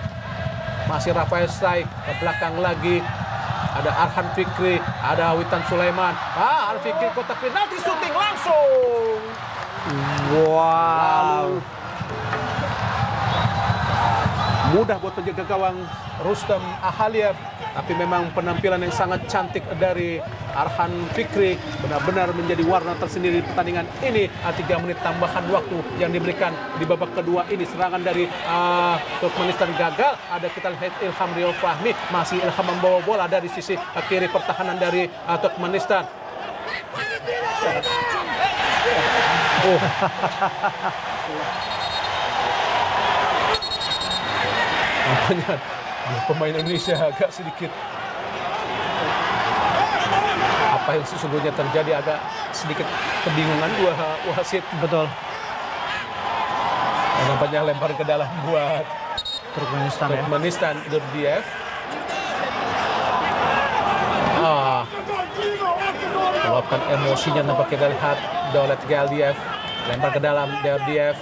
masih Rafael Strike. Ke belakang lagi ada Arhan Fikri, ada Witan Sulaiman. Arhan Fikri kotak penalti, syuting langsung. Wow. Lalu mudah buat penjaga gawang Rustam Ahaliev, tapi memang penampilan yang sangat cantik dari Arhan Fikri benar-benar menjadi warna tersendiri di pertandingan ini. 3 menit tambahan waktu yang diberikan di babak kedua ini. Serangan dari Turkmenistan gagal. Ada kita lihat Ilham Rio Fahmi, masih Ilham membawa bola dari sisi kiri pertahanan dari Turkmenistan. Makanya pemain Indonesia agak sedikit apa yang sesungguhnya terjadi, agak sedikit kebingungan dua wasit. Betul. Nampaknya lempar ke dalam buat Turkmenistan ya. Turkmenistan, Durdiev. Meluapkan emosinya, nampak kita lihat Daulat Galdiev lempar ke dalam. Durdiev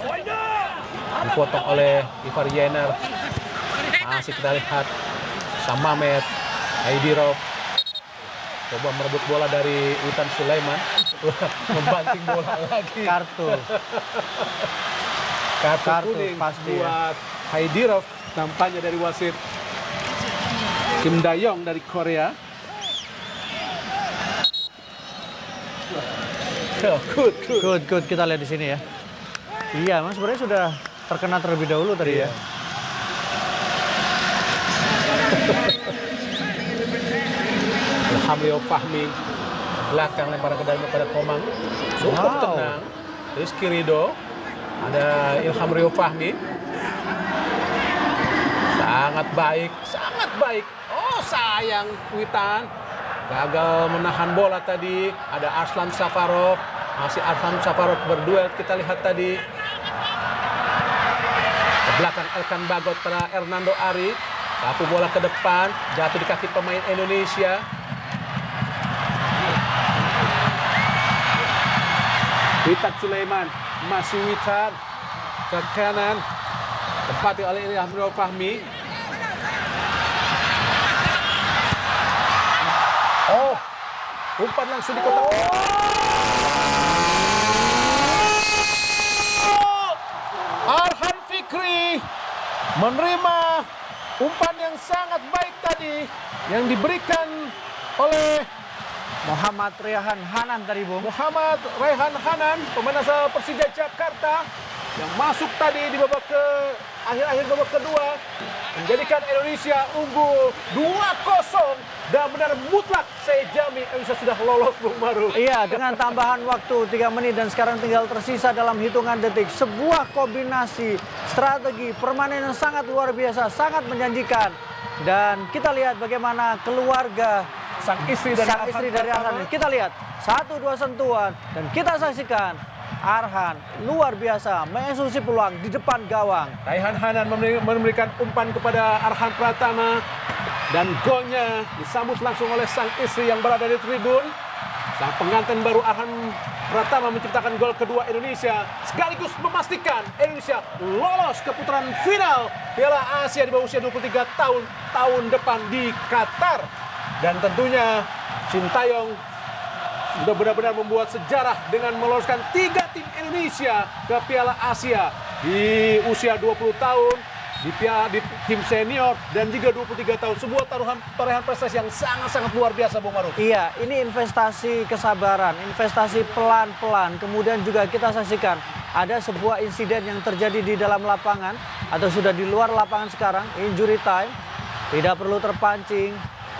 dipotong oleh Ivar Yener. Masih kita lihat Samamet, Aidirov coba merebut bola dari Witan Sulaiman, membanting bola lagi. Kartu kuning pasti buat Aidirov nampaknya dari wasit Kim Dayong dari Korea. Good kita lihat di sini ya. Iya, Mas sebenarnya sudah terkena terlebih dahulu tadi ya. Ilham Rio Fahmi belakang lempar ke dalam kepada Komang, cukup tenang. Rizky Ridho, ada Ilham Rio Fahmi, sangat baik. Oh sayang, Witan gagal menahan bola tadi. Ada Arslan Safarov, masih Arslan Safarov berduel, kita lihat tadi. Ke belakang Elkan Bagot pada Hernando Ari, sapu bola ke depan, jatuh di kaki pemain Indonesia. Witan Sulaiman, masih Witan ke kanan, tempati oleh Ilham Rio Fahmi. Umpan langsung di kotak. Arhan Fikri menerima umpan yang sangat baik tadi yang diberikan oleh Muhammad Raihan Hanan tadi Bung. Muhammad Raihan Hanan, pemain asal Persija Jakarta, yang masuk tadi di akhir-akhir babak kedua, menjadikan Indonesia unggul 2-0 dan benar mutlak saya jamin Indonesia sudah lolos Bung Maru. Iya, dengan tambahan waktu 3 menit dan sekarang tinggal tersisa dalam hitungan detik. Sebuah kombinasi strategi permainan yang sangat luar biasa, sangat menjanjikan. Dan kita lihat bagaimana keluarga sang istri dari Arhan. Kita lihat 1-2 sentuhan dan kita saksikan Arhan luar biasa mengeksekusi peluang di depan gawang. Raihan Hanan memberikan umpan kepada Arhan Pratama dan golnya disambut langsung oleh sang istri yang berada di tribun. Sang pengantin baru Arhan Pratama menciptakan gol kedua Indonesia sekaligus memastikan Indonesia lolos ke putaran final Piala Asia di bawah usia 23 tahun depan di Qatar. Dan tentunya Sintayong sudah benar-benar membuat sejarah dengan meloloskan 3 tim Indonesia ke Piala Asia di usia 20 tahun di tim senior dan juga 23 tahun. Sebuah torehan prestasi yang sangat-sangat luar biasa, Bung Maruf. Iya, ini investasi kesabaran, investasi pelan-pelan. Kemudian juga kita saksikan ada sebuah insiden yang terjadi di dalam lapangan atau sudah di luar lapangan sekarang, injury time. Tidak perlu terpancing.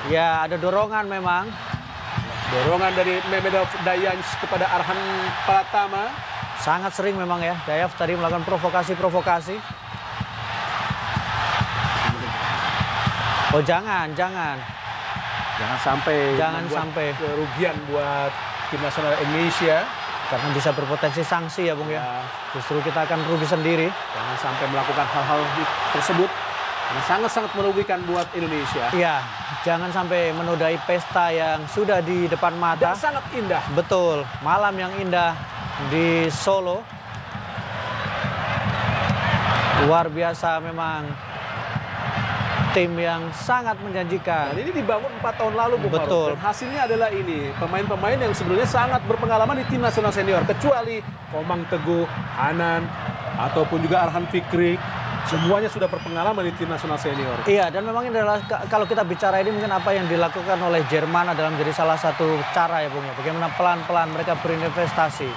Ya, ada dorongan memang. Dorongan dari Mehmet Dayans kepada Arhan Pratama. Sangat sering memang ya, Dayav tadi melakukan provokasi-provokasi. Oh jangan sampai sampai kerugian buat tim nasional Indonesia. Karena bisa berpotensi sanksi ya Bung ya. Justru kita akan rugi sendiri. Jangan sampai melakukan hal-hal tersebut. Ini sangat-sangat merugikan buat Indonesia. Iya, jangan sampai menodai pesta yang sudah di depan mata. Dan sangat indah. Betul, malam yang indah di Solo. Luar biasa memang. Tim yang sangat menjanjikan. Dan ini dibangun 4 tahun lalu, Bung Maruf. Betul. Dan hasilnya adalah ini. Pemain-pemain yang sebenarnya sangat berpengalaman di tim nasional senior. Kecuali Komang Teguh, Hanan, ataupun juga Arhan Fikri. Semuanya sudah berpengalaman di tim nasional senior. Iya, dan memang ini adalah, kalau kita bicara ini mungkin apa yang dilakukan oleh Jerman adalah menjadi salah satu cara ya Bung ya. Bagaimana pelan-pelan mereka berinvestasi.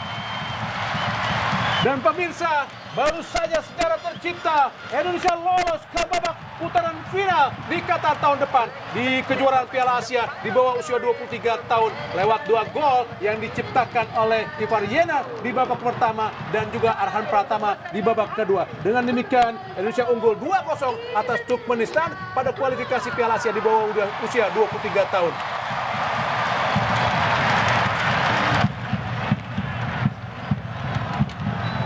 Dan pemirsa, baru saja secara tercipta Indonesia lolos ke babak putaran final di Qatar tahun depan di kejuaraan Piala Asia di bawah usia 23 tahun lewat 2 gol yang diciptakan oleh Ivar Yenar di babak pertama dan juga Arhan Pratama di babak kedua. Dengan demikian Indonesia unggul 2-0 atas Turkmenistan pada kualifikasi Piala Asia di bawah usia 23 tahun.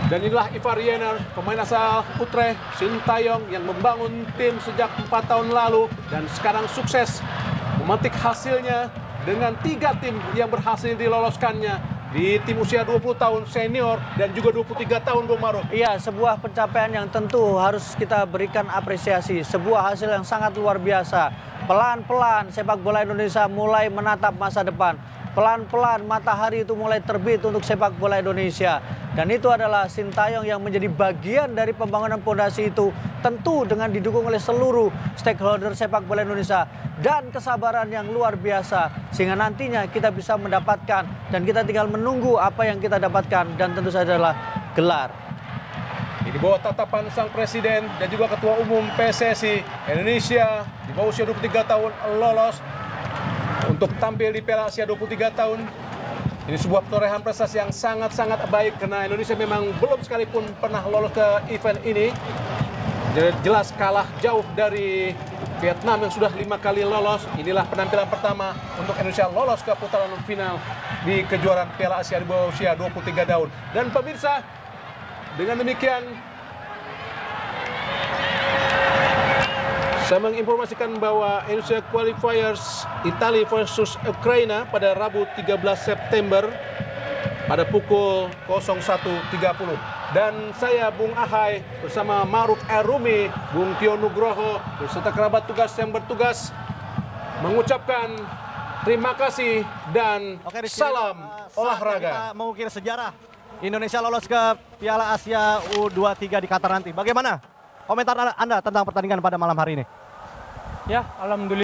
Dan inilah Ivar Yenar, pemain asal Utrecht, Sintayong yang membangun tim sejak 4 tahun lalu dan sekarang sukses memetik hasilnya dengan 3 tim yang berhasil diloloskannya di tim usia 20 tahun senior dan juga 23 tahun, Bung Maruf. Iya, sebuah pencapaian yang tentu harus kita berikan apresiasi. Sebuah hasil yang sangat luar biasa. Pelan-pelan sepak bola Indonesia mulai menatap masa depan. Pelan-pelan matahari itu mulai terbit untuk sepak bola Indonesia. Dan itu adalah Sintayong yang menjadi bagian dari pembangunan fondasi itu. Tentu dengan didukung oleh seluruh stakeholder sepak bola Indonesia. Dan kesabaran yang luar biasa. Sehingga nantinya kita bisa mendapatkan. Dan kita tinggal menunggu apa yang kita dapatkan. Dan tentu saja adalah gelar. Di bawah tatapan sang presiden dan juga ketua umum PSSI Indonesia di bawah usia 23 tahun lolos untuk tampil di Piala Asia 23 tahun. Ini sebuah torehan prestasi yang sangat-sangat baik karena Indonesia memang belum sekalipun pernah lolos ke event ini. Jelas kalah jauh dari Vietnam yang sudah 5 kali lolos. Inilah penampilan pertama untuk Indonesia lolos ke putaran final di kejuaraan Piala Asia di bawah usia 23 tahun. Dan pemirsa, dengan demikian saya menginformasikan bahwa Indonesia Qualifiers Italia versus Ukraina pada Rabu 13 September pada pukul 01.30. Dan saya Bung Ahai bersama Maruf Erumi, Bung Tio Nugroho, beserta kerabat tugas yang bertugas mengucapkan terima kasih dan salam olahraga. Kita mengukir sejarah. Indonesia lolos ke Piala Asia U23 di Qatar nanti. Bagaimana komentar Anda tentang pertandingan pada malam hari ini? Ya, alhamdulillah.